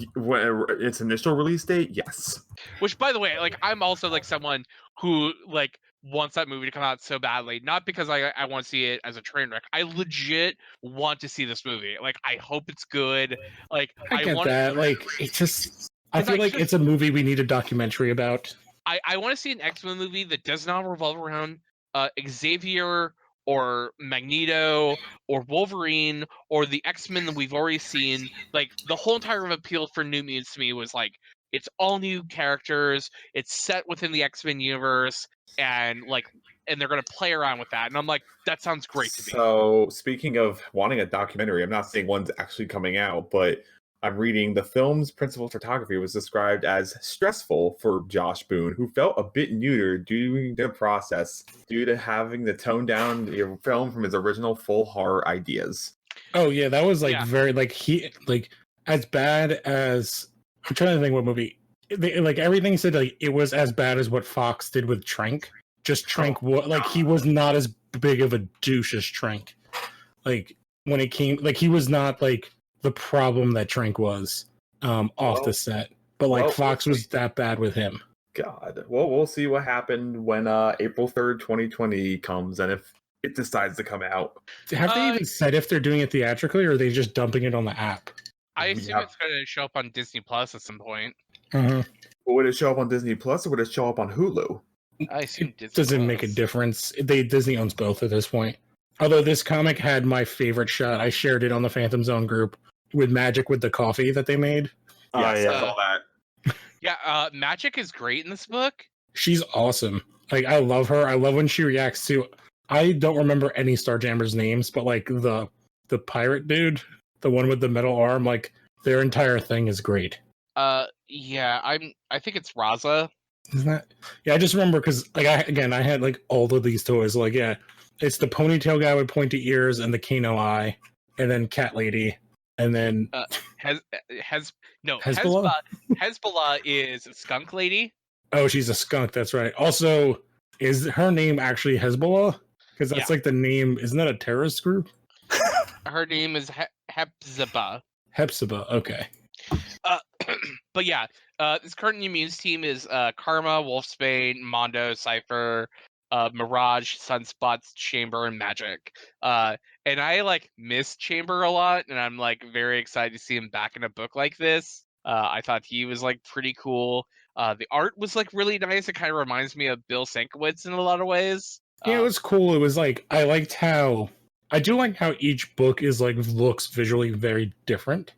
D: its initial release date, yes.
C: Which, by the way, like I'm also like someone who like wants that movie to come out so badly, not because I want to see it as a train wreck. I legit want to see this movie. Like I hope it's good. Like
A: I get that. Like it just, I feel like it's a movie we need a documentary about.
C: I want to see an X-Men movie that does not revolve around Xavier or Magneto or Wolverine or the X-Men that we've already seen. Like the whole entire appeal for New Mutants to me was like it's all new characters. It's set within the X-Men universe, and they're gonna play around with that. And I'm like, that sounds great to me.
D: So speaking of wanting a documentary, I'm not saying one's actually coming out, but I'm reading the film's principal photography was described as stressful for Josh Boone, who felt a bit neutered during the process due to having to tone down the film from his original full horror ideas.
A: Oh yeah, that was like very like he like as bad as I'm trying to think what movie like everything said like it was as bad as what Fox did with Trank. Just Trank like he was not as big of a douche as Trank. Like when it came like he was not like the problem that Trank was off the set. But like Fox was that bad with him.
D: God. Well, we'll see what happened when April 3rd, 2020 comes and if it decides to come out.
A: Have they even said if they're doing it theatrically or are they just dumping it on the app?
C: I assume it's going to show up on Disney Plus at some point.
D: Would it show up on Disney Plus or would it show up on Hulu?
C: I assume
A: it doesn't make a difference. Disney owns both at this point. Although this comic had my favorite shot. I shared it on the Phantom Zone group with Magic with the coffee that they made.
D: Yes, I saw that.
C: Yeah, Magic is great in this book.
A: She's awesome. Like I love her. I love when she reacts to. I don't remember any Starjammers names, but like the pirate dude, the one with the metal arm, like their entire thing is great.
C: Yeah, I think it's Raza.
A: Isn't that? Yeah, I just remember because like I had like all of these toys. Like yeah, it's the ponytail guy with pointy ears and the Kano eye, and then Cat Lady, and then
C: Hezbollah is Skunk Lady.
A: Oh, she's a skunk. That's right. Also, is her name actually Hezbollah? Because that's like the name. Isn't that a terrorist group?
C: Her name is Hepzibah.
A: Hepzibah. Okay.
C: But yeah, this current New Mutants team is Karma, Wolfsbane, Mondo, Cypher, Mirage, Sunspots, Chamber, and Magic. And I like miss Chamber a lot, and I'm like very excited to see him back in a book like this. I thought he was like pretty cool. The art was like really nice. It kind of reminds me of Bill Sienkiewicz in a lot of ways.
A: Yeah, it was cool. It was like I do like how each book is like looks visually very different.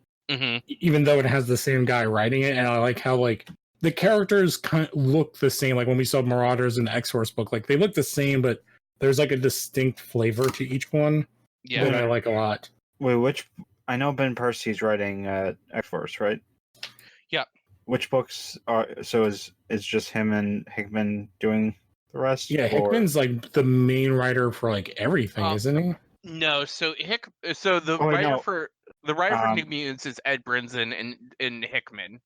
A: Even though it has the same guy writing it, and I like how like the characters kind of look the same. Like when we saw Marauders in the X-Force book, like they look the same, but there's like a distinct flavor to each one that I like a lot.
E: Wait, I know Ben Percy's writing X-Force, right?
C: Yeah.
E: Which books are is just him and Hickman doing the rest?
A: Yeah, Hickman's like the main writer for like everything, isn't he?
C: No, so the writer for New Mutants is Ed Brinson and Hickman.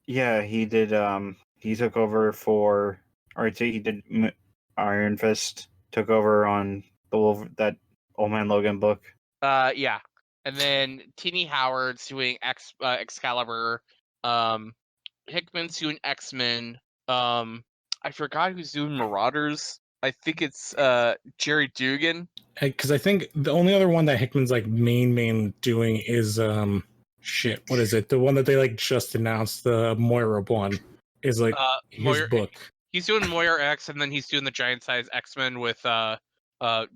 E: Yeah, he did. He took over for. All right, so he did Iron Fist took over on that Old Man Logan book.
C: Yeah. And then Tini Howard's doing Excalibur. Hickman's doing X-Men. I forgot who's doing Marauders. I think it's Jerry Dugan.
A: Because I think the only other one that Hickman's like main doing is shit. What is it? The one that they like just announced, the Moira one, is like his book.
C: He's doing Moira X, and then he's doing the giant size X-Men with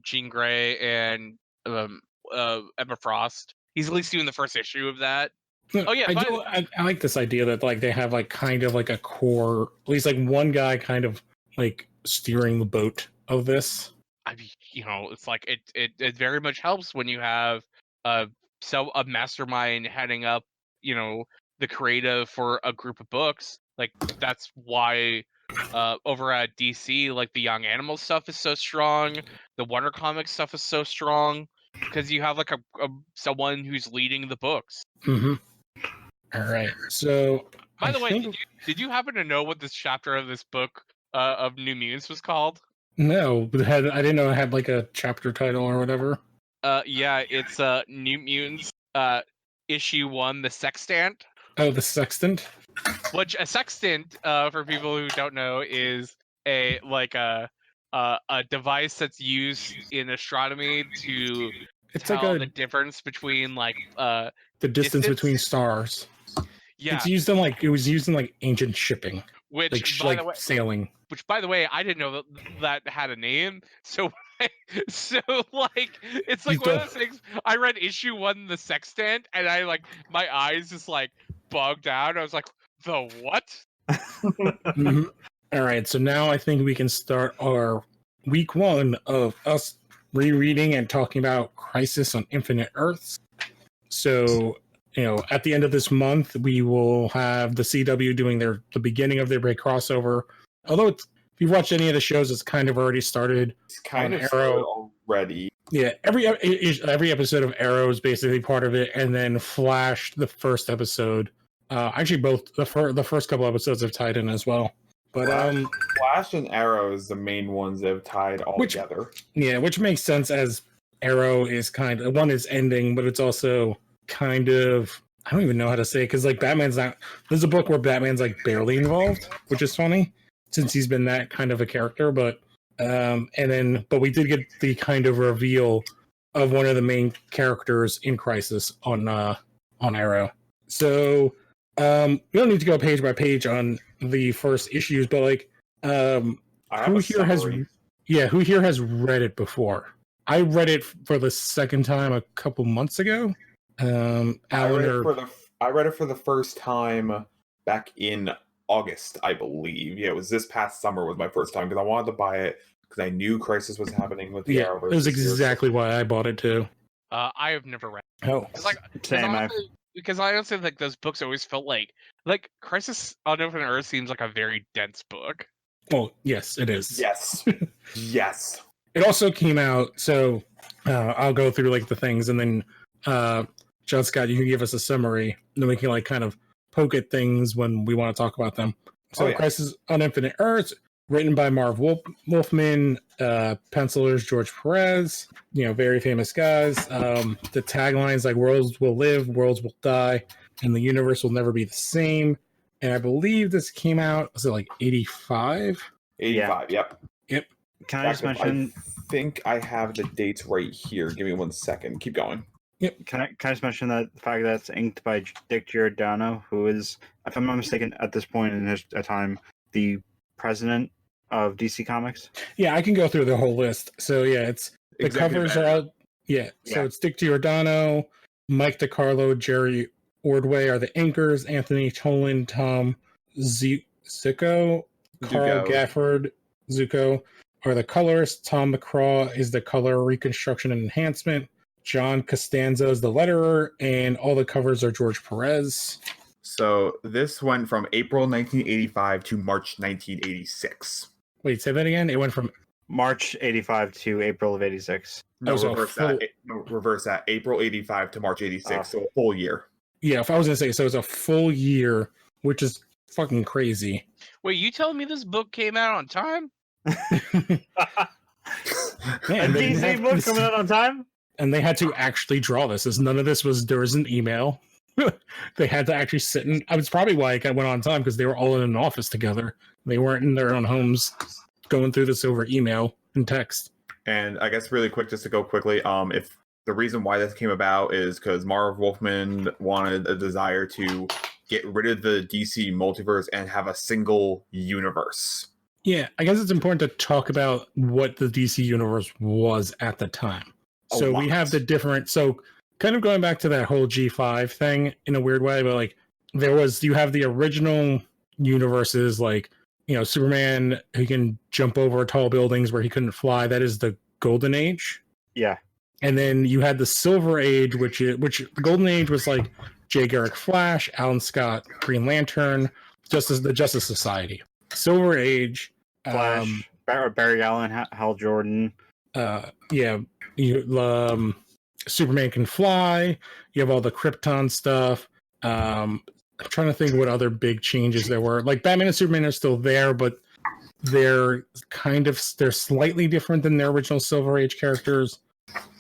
C: Jean Grey and Emma Frost. He's at least doing the first issue of that. Oh yeah,
A: I like this idea that like they have like kind of like a core, at least like one guy kind of like steering the boat of this.
C: I mean, it's like it very much helps when you have a mastermind heading up, the creative for a group of books. Like that's why over at DC, like the Young Animals stuff is so strong, the Wonder Comics stuff is so strong because you have like a someone who's leading the books.
A: Mm-hmm. All right. So,
C: by the way, did you happen to know what this chapter of this book of New Mutants was called?
A: No, but I didn't know it had like a chapter title or whatever.
C: Yeah, it's New Mutants issue 1, the Sextant.
A: Oh, the Sextant.
C: Which a sextant, for people who don't know, is a device that's used in astronomy to tell the difference between the
A: distance between stars.
C: Yeah,
A: it was used in like ancient shipping, which by the way, sailing.
C: Which, by the way, I didn't know that had a name. So it's like one of those things. I read issue 1, the Sextant, and my eyes just bugged out. I was like, the what?
A: Mm-hmm. All right, so now I think we can start our week 1 of us rereading and talking about Crisis on Infinite Earths. So, at the end of this month, we will have the CW doing the beginning of their big crossover. Although if you've watched any of the shows, it's kind of already started.
D: It's kind of Arrow already.
A: Yeah, every episode of Arrow is basically part of it, and then Flash, the first episode. Actually, both the first couple episodes have tied in as well. But
D: Flash and Arrow is the main ones that have tied all together.
A: Yeah, which makes sense as Arrow is kind of one is ending, but it's also kind of, I don't even know how to say it because Batman's not. There's a book where Batman's barely involved, which is funny since he's been that kind of a character. But but we did get the kind of reveal of one of the main characters in Crisis on Arrow. So we don't need to go page by page on the first issues, but who here has read it before? I read it for the second time a couple months ago.
D: I read it for the first time back in August, I believe. Yeah, it was this past summer was my first time because I wanted to buy it because I knew Crisis was happening with the Arrowverse.
A: It was exactly why I bought it too.
C: I have never read it.
A: Oh,
C: because I honestly those books always felt like Crisis on Infinite Earth seems like a very dense book.
A: Oh, yes, it is.
D: Yes. Yes.
A: It also came out, so I'll go through the things, and then John Scott, you can give us a summary, and then we can kind of poke at things when we want to talk about them. So, Crisis on Infinite Earths, written by Marv Wolfman, pencilers George Perez, very famous guys. The taglines worlds will live, worlds will die, and the universe will never be the same. And I believe this came out, was it 85?
D: 85, yep.
E: Can I just mention?
D: I think I have the dates right here. Give me 1 second. Keep going.
A: Yep.
E: Can I just mention that the fact that it's inked by Dick Giordano, who is, if I'm not mistaken, at this point in his time, the president of DC Comics?
A: Yeah, I can go through the whole list. So yeah, it's the covers are out. Yeah, so it's Dick Giordano, Mike DiCarlo, Jerry Ordway are the inkers. Anthony Tolan, Tom Zucco, Carl Gafford, Zucco are the colorists. Tom McCraw is the color reconstruction and enhancement. John Costanza is the letterer, and all the covers are George Perez.
D: So this went from April 1985 to March 1986.
A: Wait, say that again? It went from
E: March 85 to April of 86.
D: No, reverse that. April 85 to March 86, so a full year.
A: Yeah, if I was going to say, so it's a full year, which is fucking crazy.
C: Wait, you telling me this book came out on time?
A: Yeah,
E: A
A: and they didn't
E: DC
A: have
E: book
A: this-
E: coming out on time?
A: and they had to actually draw this. As none of this was there was an email. They had to actually sit in. I was probably why it went on time because they were all in an office together. They weren't in their own homes going through this over email and text.
D: And I guess really quick, just to go quickly, if the reason why this came about is because Marv Wolfman wanted a desire to get rid of the DC multiverse and have a single universe.
A: Yeah, I guess it's important to talk about what the DC universe was at the time. So we have the different. So kind of going back to that whole G5 thing in a weird way, but like you have the original universes, like, you know, Superman who can jump over tall buildings where he couldn't fly. That is the Golden Age.
E: Yeah.
A: And then you had the Silver Age, which the Golden Age was like Jay Garrick Flash, Alan Scott Green Lantern, the Justice Society. Silver Age,
E: Flash, Barry Allen, Hal Jordan.
A: Superman can fly. You have all the Krypton stuff. I'm trying to think what other big changes there were. Like Batman and Superman are still there, but they're slightly different than their original Silver Age characters.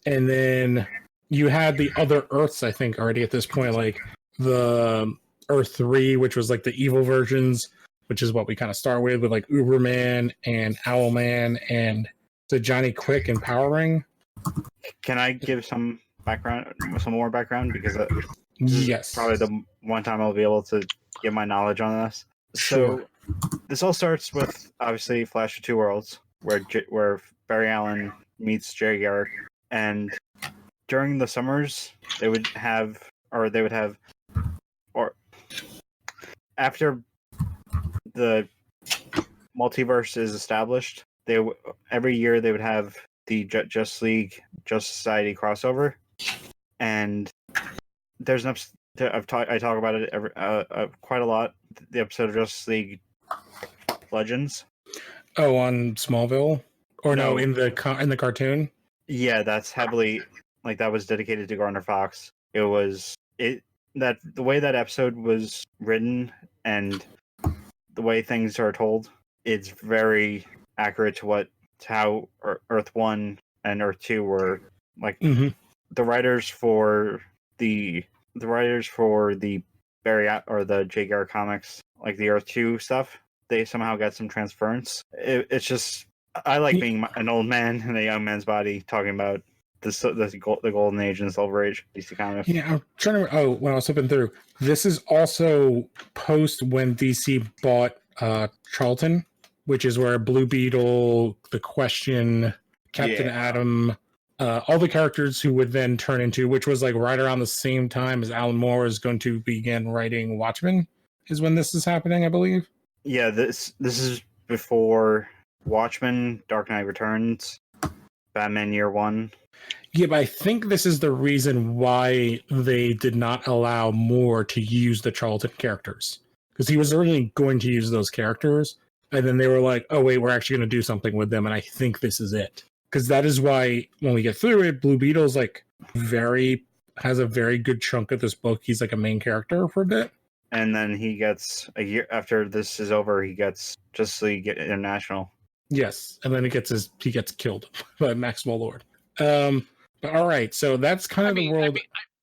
A: And then you had the other Earths, I think, already at this point, like the Earth 3, which was like the evil versions, which is what we kind of start with like Uberman and Owlman and the Johnny Quick and Power Ring.
E: Can I give some more background? Because
A: Yes.
E: probably the one time I'll be able to give my knowledge on this.
A: Sure.
E: So this all starts with obviously Flash of Two Worlds, where Barry Allen meets Jerry Garrick, and during the summers they would have after the multiverse is established, every year they would have the Justice Society crossover, and there's an I talk about it quite a lot. The episode of Justice League Legends.
A: Oh, on Smallville, or no,
E: No.
A: in the cartoon.
E: Yeah, that's heavily that was dedicated to Gardner Fox. The way that episode was written and the way things are told, it's very accurate to how Earth 1 and Earth 2 were like.
A: Mm-hmm.
E: The writers for the Barry or the Jay Garrick comics, like the Earth 2 stuff, they somehow got some transference. It's just I like being an old man in a young man's body talking about the Golden Age and the Silver Age DC Comics.
A: Yeah, I'm trying to. Oh, when I was flipping through, this is also post when DC bought Charlton, which is where Blue Beetle, The Question, Captain Atom, all the characters who would then turn into, which was like right around the same time as Alan Moore is going to begin writing Watchmen, is when this is happening, I believe.
E: Yeah, this is before Watchmen, Dark Knight Returns, Batman Year One.
A: Yeah, but I think this is the reason why they did not allow Moore to use the Charlton characters. Because he was originally going to use those characters, and then they were like, oh wait, we're actually going to do something with them, and I think this is it. Because that is why, when we get through it, Blue Beetle's has a very good chunk of this book. He's like a main character for a bit.
E: And then he gets, a year after this is over, he gets Justice League International.
A: Yes, and then he gets killed by Maxwell Lord. But all right, so that's kind of the world.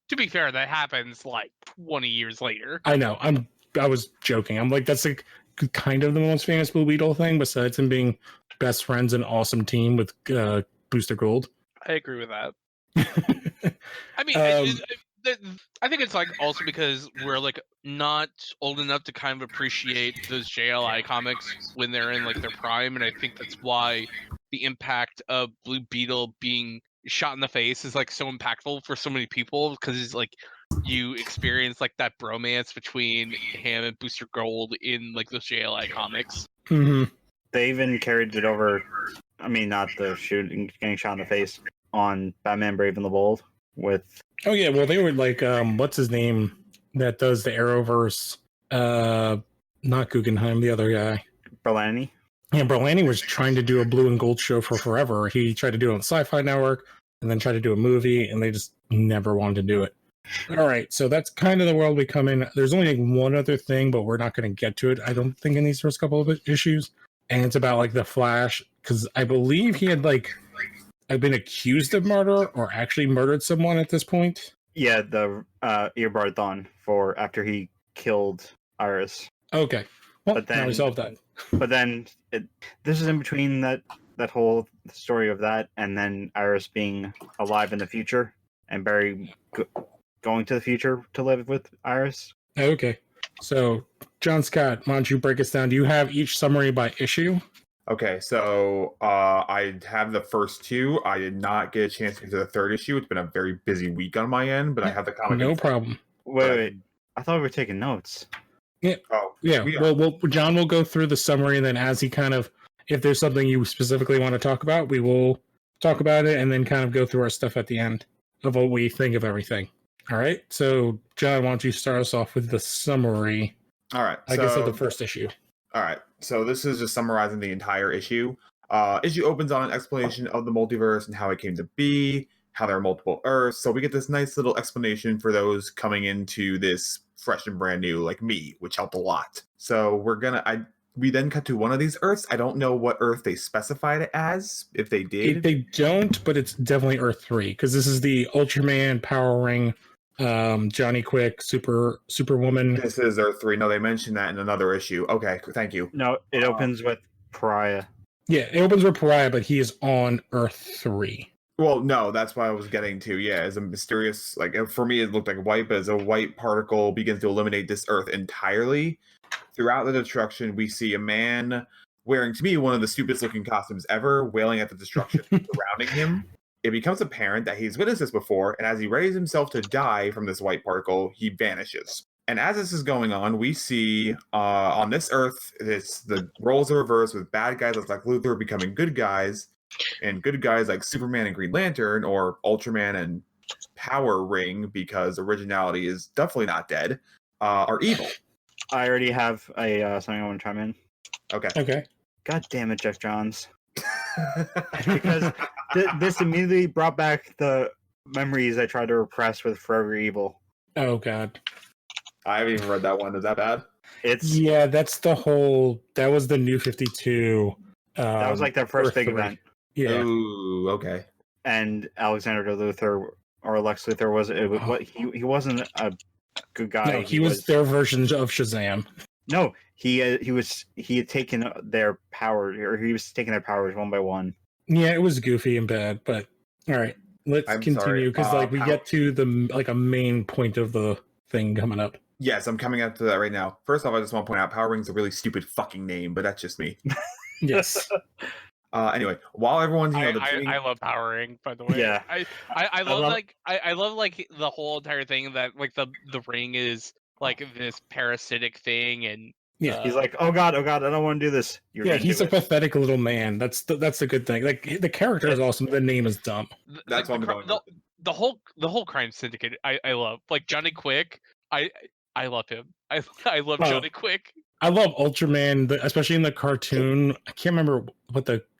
C: To be fair, that happens like 20 years later.
A: I know. I was joking. I'm like, that's like kind of the most famous Blue Beetle thing, besides him being best friends and awesome team with Booster Gold.
C: I agree with that. I mean, I think it's like also because we're like not old enough to kind of appreciate those JLI comics when they're in like their prime, and I think that's why the impact of Blue Beetle being shot in the face is like so impactful for so many people, because it's like you experience like that bromance between him and Booster Gold in like those JLI comics.
A: Mm-hmm.
E: They even carried it over. I mean, not the shooting, getting shot in the face on Batman Brave and the Bold with.
A: Oh yeah, well they were like, what's his name that does the Arrowverse? Not Guggenheim, the other guy.
E: Berlanti.
A: Yeah, Berlanti was trying to do a blue and gold show for forever. He tried to do it on Sci-Fi Network, and then tried to do a movie, and they just never wanted to do it. All right, so that's kind of the world we come in. There's only like one other thing, but we're not going to get to it, I don't think, in these first couple of issues. And it's about like the Flash because I believe he had like been accused of murder or actually murdered someone at this point.
E: Yeah, the Eobard Thawne for after he killed Iris.
A: Okay, well,
E: But
A: now we
E: then-
A: solved that.
E: But then this is in between that whole story of that, and then Iris being alive in the future, and Barry going to the future to live with Iris.
A: Okay, so John Scott, why don't you break us down? Do you have each summary by issue?
D: Okay, so I have the first two. I did not get a chance to get to the third issue. It's been a very busy week on my end, but I have the comic.
A: No problem.
E: Wait, I thought we were taking notes.
D: Oh,
A: Yeah,
D: we are.
A: well, John will go through the summary, and then as he kind of, if there's something you specifically want to talk about, we will talk about it, and then kind of go through our stuff at the end of what we think of everything. All right, so John, why don't you start us off with the summary?
D: All right.
A: I guess of the first issue.
D: All right. So this is just summarizing the entire issue. Issue opens on an explanation of the multiverse and how it came to be, how there are multiple Earths. So we get this nice little explanation for those coming into this fresh and brand new, like me, which helped a lot. So we then cut to one of these Earths. I don't know what Earth they specified it as, if they did.
A: They don't, but it's definitely Earth 3, because this is the Ultraman, Power Ring, Johnny Quick, Superwoman.
D: This is Earth 3. No, they mentioned that in another issue. Okay, thank you.
E: No, it opens with Pariah.
A: Yeah, it opens with Pariah, but he is on Earth 3.
D: Well, no, that's what I was getting to. Yeah, as a mysterious, like for me, it looked like white, but as a white particle begins to eliminate this Earth entirely. Throughout the destruction, we see a man wearing, to me, one of the stupidest looking costumes ever, wailing at the destruction surrounding him. It becomes apparent that he's witnessed this before, and as he readies himself to die from this white particle, he vanishes. And as this is going on, we see on this Earth, the roles are reversed with bad guys like Luthor becoming good guys, and good guys like Superman and Green Lantern, or Ultraman and Power Ring, because originality is definitely not dead, are evil.
E: I already have a something I want to chime in.
A: Okay.
E: God damn it, Jeff Johns. Because this immediately brought back the memories I tried to repress with Forever Evil.
A: Oh, God.
D: I haven't even read that one. Is that bad?
A: Yeah, that was the New 52.
E: That was like their first
A: Earth
E: big
A: 3.
E: event.
A: Yeah.
D: Ooh, okay.
E: And Alexander Luthor, or Lex Luthor, he wasn't a good guy.
A: No, he was their version of Shazam.
E: No, he had taken their power, or he was taking their powers one by one.
A: Yeah, it was goofy and bad, but all right, let's
D: I'm
A: continue, because
D: sorry.
A: we get to a main point of the thing coming up.
D: Yes, I'm coming up to that right now. First off, I just want to point out Power Ring's a really stupid fucking name, but that's just me.
A: Yes.
D: Anyway, while everyone's
C: I love Power Ring, by the way.
E: Yeah.
C: I love like the whole entire thing that like the ring is like this parasitic thing, and
A: Yeah.
E: He's like, oh god, I don't want to do this.
A: He's a pathetic little man. That's the good thing. Like the character is awesome. The name is dumb.
D: That's what I'm going with.
C: the whole crime syndicate. I love, like, Johnny Quick. I love him. I love Johnny Quick.
A: I love Ultraman, especially in the cartoon. I can't remember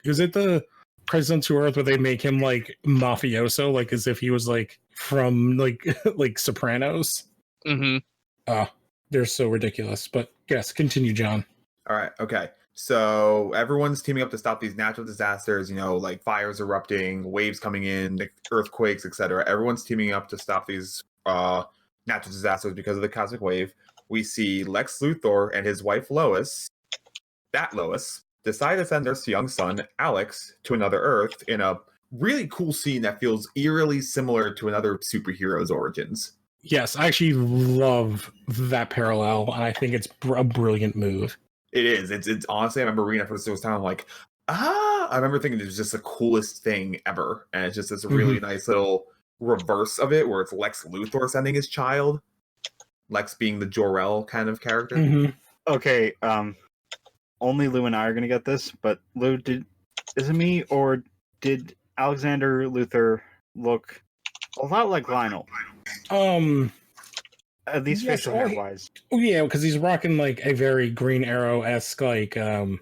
A: is it the Presidents to Earth where they make him like mafioso, like as if he was like from like Sopranos.
C: Mm-hmm.
A: They're so ridiculous. But yes, continue, John.
D: All right, okay. So everyone's teaming up to stop these natural disasters, like fires erupting, waves coming in, earthquakes, etc. Everyone's teaming up to stop these natural disasters because of the cosmic wave. We see Lex Luthor and his wife Lois, decide to send their young son, Alex, to another Earth in a really cool scene that feels eerily similar to another superhero's origins.
A: Yes, I actually love that parallel, and I think it's a brilliant move.
D: It is. It's honestly, I remember reading it for the first time, I'm like, I remember thinking it was just the coolest thing ever. And it's just this really nice little reverse of it, where it's Lex Luthor sending his child. Lex being the Jor-El kind of character.
E: Okay, only Lou and I are gonna get this, but Lou, is it me, or did Alexander Luthor look a lot like Lionel? At least facial hair wise.
A: Oh yeah, because he's rocking like a very Green Arrow-esque like oh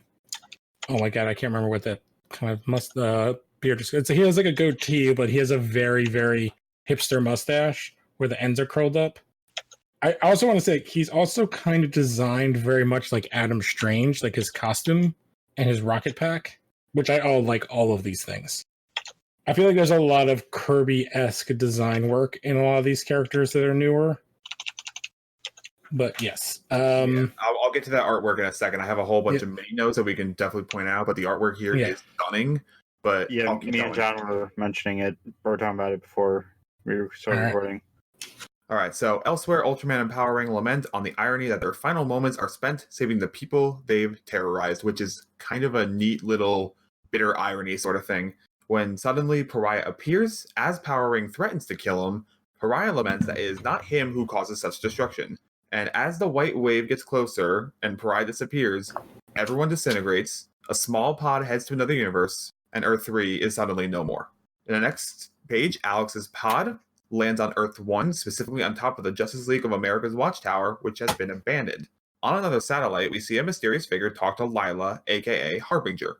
A: my god, I can't remember what that kind of beard is. He has like a goatee, but he has a very, very hipster mustache where the ends are curled up. I also want to say he's also kind of designed very much like Adam Strange, like his costume and his rocket pack. which I like all of these things. I feel like there's a lot of Kirby-esque design work in a lot of these characters that are newer. But yes.
D: I'll get to that artwork in a second. I have a whole bunch of mini notes that we can definitely point out, but the artwork here is stunning. But
E: yeah, me and John were mentioning it. We were talking about it before we started recording.
D: All right, so elsewhere, Ultraman and Power Rang lament on the irony that their final moments are spent saving the people they've terrorized, which is kind of a neat little bitter irony sort of thing. When suddenly Pariah appears, as Power Ring threatens to kill him, Pariah laments that it is not him who causes such destruction. And as the white wave gets closer and Pariah disappears, everyone disintegrates, a small pod heads to another universe, and Earth 3 is suddenly no more. In the next page, Alex's pod lands on Earth 1, specifically on top of the Justice League of America's watchtower, which has been abandoned. On another satellite, we see a mysterious figure talk to Lila, aka Harbinger.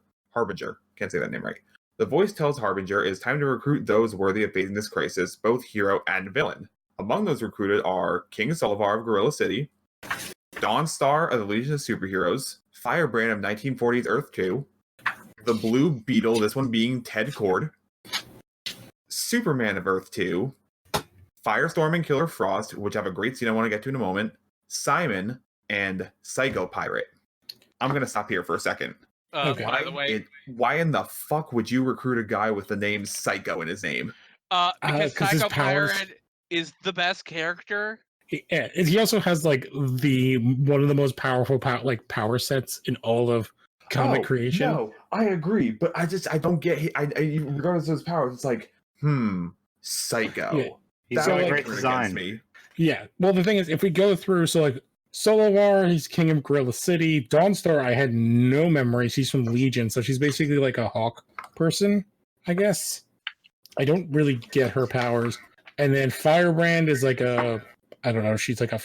D: Can't say that name right. The voice tells Harbinger it is time to recruit those worthy of facing this crisis, both hero and villain. Among those recruited are King Solivar of Gorilla City, Dawnstar of the Legion of Superheroes, Firebrand of 1940's Earth 2, the Blue Beetle, this one being Ted Kord, Superman of Earth 2, Firestorm and Killer Frost, which have a great scene I want to get to in a moment, Simon, and Psycho Pirate. I'm going to stop here for a second.
C: By the way,
D: why in the fuck would you recruit a guy with the name Psycho in his name?
C: Because Psycho Pirate is the best character.
A: Yeah, he also has like one of the most powerful power sets in all of comic creation.
D: No, I agree, but I don't get. Regardless of his powers, it's like, Psycho.
E: Yeah. He's got a great design.
D: Me.
A: Yeah. Well, the thing is, if we go through, so like Solivar, he's king of Gorilla City. Dawnstar, I had no memories. He's from Legion, so she's basically like a hawk person, I guess. I don't really get her powers. And then Firebrand is like I don't know, she's like a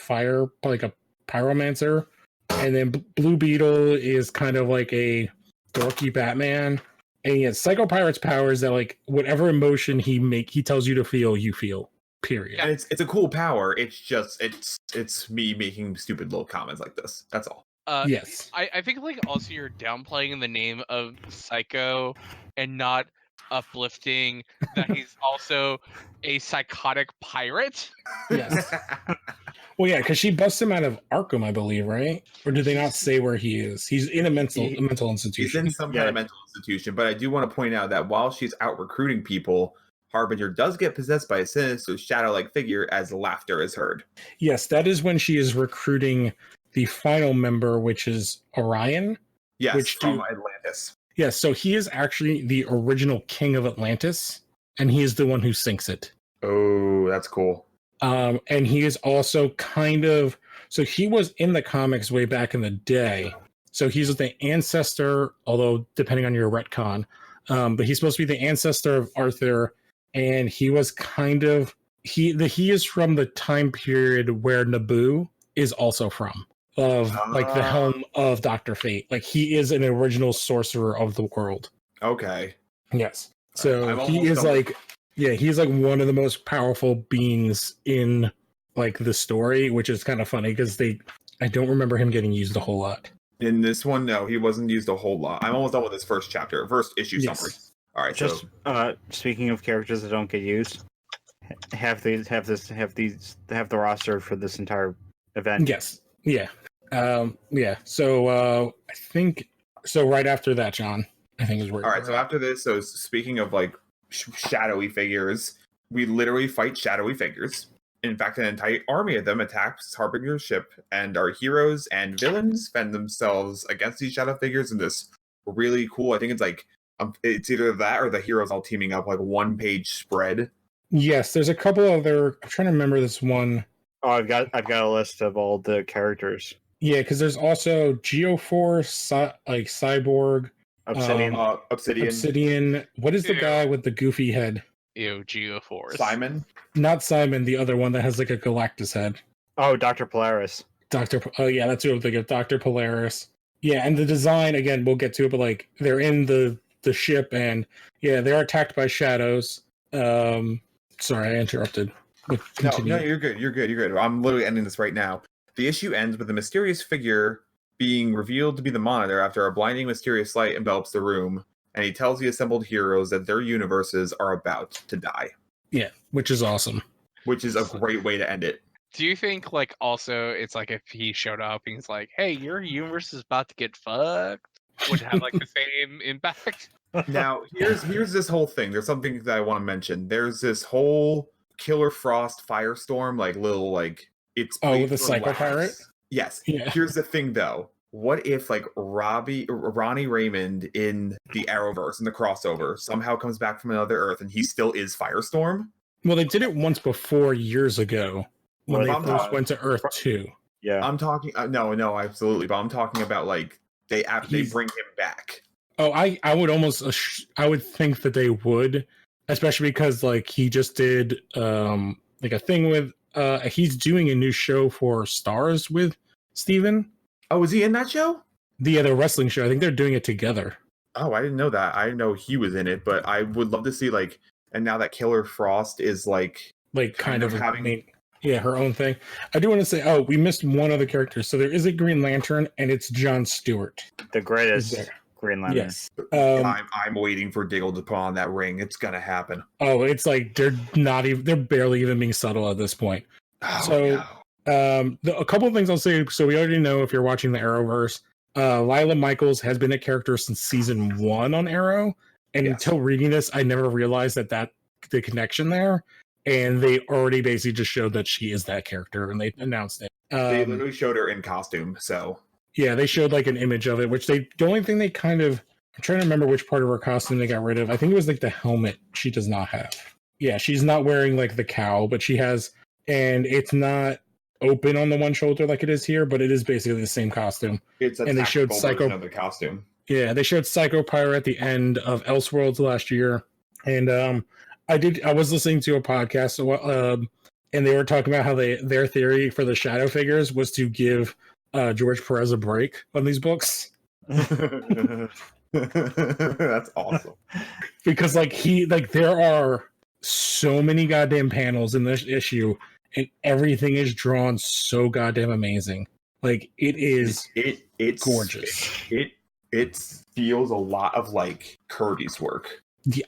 A: pyromancer. And then Blue Beetle is kind of like a dorky Batman. And yet Psycho Pirate's powers that like whatever emotion he tells you to feel, you feel. Period.
D: And it's a cool power. It's just it's me making stupid little comments like this. That's all.
A: Yes.
C: I think like also you're downplaying the name of Psycho and not uplifting that he's also a psychotic pirate.
A: Yes. Well, yeah, because she busts him out of Arkham, I believe, right? Or do they not say where he is? He's in a mental institution.
D: He's in some kind of mental institution. But I do want to point out that while she's out recruiting people, Harbinger does get possessed by a sinister shadow-like figure as laughter is heard.
A: Yes, that is when she is recruiting the final member, which is Orion.
D: Yes, from Atlantis.
A: Yes, so he is actually the original king of Atlantis, and he is the one who sinks it.
D: Oh, that's cool.
A: And he is also so he was in the comics way back in the day. So he's the ancestor, although depending on your retcon, but he's supposed to be the ancestor of Arthur. And he was he is from the time period where Naboo is also from, of like the helm of Dr. Fate. Like he is an original sorcerer of the world.
D: Okay.
A: Yes. So he is like, he's like one of the most powerful beings in like the story, which is kind of funny because I don't remember him getting used a whole lot.
D: In this one, no, he wasn't used a whole lot. I'm almost done with this first issue summary. All right.
E: Just speaking of characters that don't get used, have the roster for this entire event.
A: Yes. Yeah. Yeah. So I think so. Right after that, John, I think is where.
D: All right. So after this, so speaking of like shadowy figures, we literally fight shadowy figures. In fact, an entire army of them attacks Harbinger's ship, and our heroes and villains fend themselves against these shadow figures in this really cool. I think it's like. It's either that or the heroes all teaming up, like one-page spread.
A: Yes, there's a couple other. I'm trying to remember this one.
E: Oh, I've got a list of all the characters.
A: Yeah, because there's also Geoforce, like Cyborg,
E: Obsidian.
A: Obsidian. What is the guy with the goofy head?
C: Ew, Geoforce.
D: Simon?
A: Not Simon. The other one that has like a Galactus head.
E: Oh, Dr. Polaris.
A: Oh yeah, that's who I'm thinking of. Dr. Polaris. Yeah, and the design again, we'll get to it, but like they're in the ship, and they're attacked by shadows. Sorry, I interrupted.
D: No, you're good. I'm literally ending this right now. The issue ends with a mysterious figure being revealed to be the Monitor after a blinding mysterious light envelops the room. and he tells the assembled heroes that their universes are about to die,
A: Yeah, which is awesome.
D: which is a great way to end it.
C: Do you think like also it's like if he showed up and he's like, "Hey, your universe is about to get fucked," would have like the same impact?
D: Now, here's this whole thing. There's something that I want to mention. There's this whole Killer Frost Firestorm, like little like it's
A: Oh, with the
D: for
A: Psycho
D: laughs.
A: Pirate?
D: Yes.
A: Yeah.
D: Here's the thing, though. What if like Ronnie Raymond in the Arrowverse in the crossover somehow comes back from another Earth and he still is Firestorm?
A: Well, they did it once before years ago when
E: Well,
A: they first went to Earth 2.
E: Yeah.
D: I'm talking. No, absolutely. But I'm talking about like they
A: He's-
D: bring him back.
A: Oh, I would almost I would think that they would, especially because like he just did like a thing with he's doing a new show for Stars with Steven.
D: Oh, was he in that show?
A: The other wrestling show. I think they're doing it together.
D: Oh, I didn't know that. I didn't know he was in it, but I would love to see like. And now that Killer Frost is like
A: Kind of
D: having
A: her own thing. I do want to say, we missed one other character. So there is a Green Lantern, and it's Jon Stewart.
E: The greatest
A: Is there.
E: Green Lantern.
A: Yes.
D: I'm waiting for Diggle to put on that ring. It's gonna happen.
A: Oh, it's like they're barely even being subtle at this point.
D: Oh,
A: So,
D: no.
A: a couple of things I'll say. So we already know if you're watching the Arrowverse, Lila Michaels has been a character since season 1 on Arrow, and
D: Yes.
A: until reading this, I never realized that the connection there. And they already basically just showed that she is that character, and they announced it.
D: They literally showed her in costume. So
A: Yeah, they showed like an image of it, which the only thing they kind of, I'm trying to remember which part of her costume they got rid of. I think it was like the helmet she does not have. Yeah, she's not wearing like the cowl, but she has, and it's not open on the one shoulder like it is here, but it is basically the same costume.
D: it's a
A: And they showed
D: tactical version
A: Psycho-
D: of the costume.
A: Yeah, they showed Psycho Pirate at the end of Elseworlds last year, and I was listening to a podcast, and they were talking about how their theory for the shadow figures was to give George Perez a break on these books.
D: That's awesome.
A: Because there are so many goddamn panels in this issue, and everything is drawn so goddamn amazing. Like it is
D: It's
A: gorgeous.
D: It feels a lot of like Kirby's work.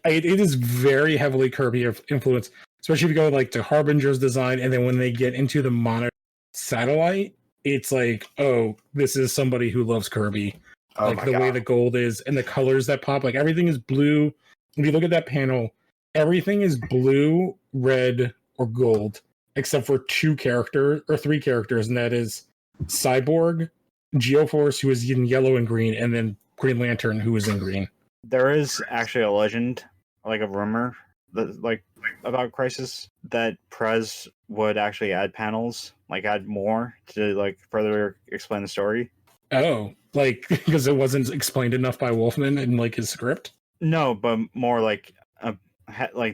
A: It is very heavily Kirby influence, especially if you go like to Harbinger's design, and then when they get into the monitor satellite, it's like, oh, this is somebody who loves Kirby.
D: Oh
A: Like
D: my
A: the way
D: God.
A: the gold is and the colors that pop, like everything is blue. If you look at that panel, everything is blue, red, or gold, except for 3 characters, and that is Cyborg, Geoforce, who is in yellow and green, and then Green Lantern, who is in green.
E: There is actually a legend, like a rumor, that like about Crisis, that Prez would actually add panels, like add more to like further explain the story.
A: Oh, like because it wasn't explained enough by Wolfman in like his script.
E: No, but more like an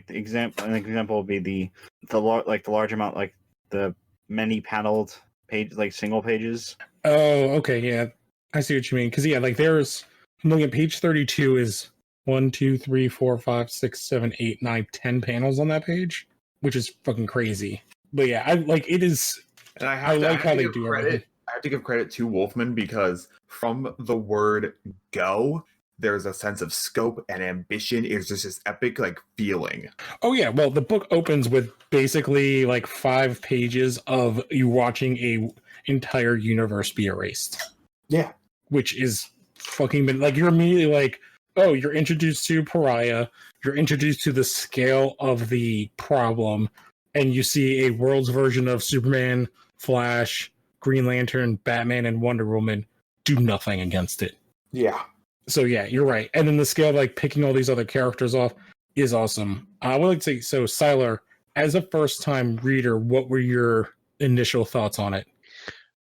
E: example would be the large amount, like the many paneled page, like single pages.
A: Oh, okay, yeah, I see what you mean. Because yeah, like there's, I'm looking at page 32 is 1, 2, 3, 4, 5, 6, 7, 8, 9, 10 panels on that page, which is fucking crazy. But yeah, I like it is.
D: And
A: I like how they do everything.
D: I have to give credit to Wolfman because from the word go, there's a sense of scope and ambition. It's just this epic like feeling.
A: Oh yeah, well the book opens with basically like 5 pages of you watching a entire universe be erased.
D: Yeah.
A: Which is fucking like you're immediately like, oh, you're introduced to Pariah, you're introduced to the scale of the problem, and you see a world's version of Superman, Flash, Green Lantern, Batman, and Wonder Woman do nothing against it.
D: Yeah.
A: So yeah, you're right. And then the scale of like picking all these other characters off is awesome. I would like to say, so Siler, as a first time reader, what were your initial thoughts on it?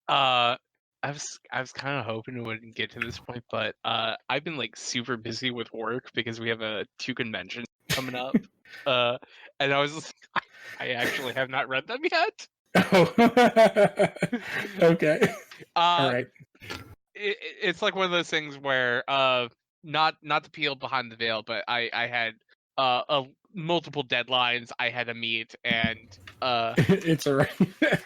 C: I was kind of hoping it wouldn't get to this point, but I've been like super busy with work because we have 2 conventions coming up, and I was just, I actually have not read them yet.
A: Oh, okay. All right.
C: It's like one of those things where not to peel behind the veil, but I had multiple deadlines I had to meet, and
A: It's all right.
E: Hey,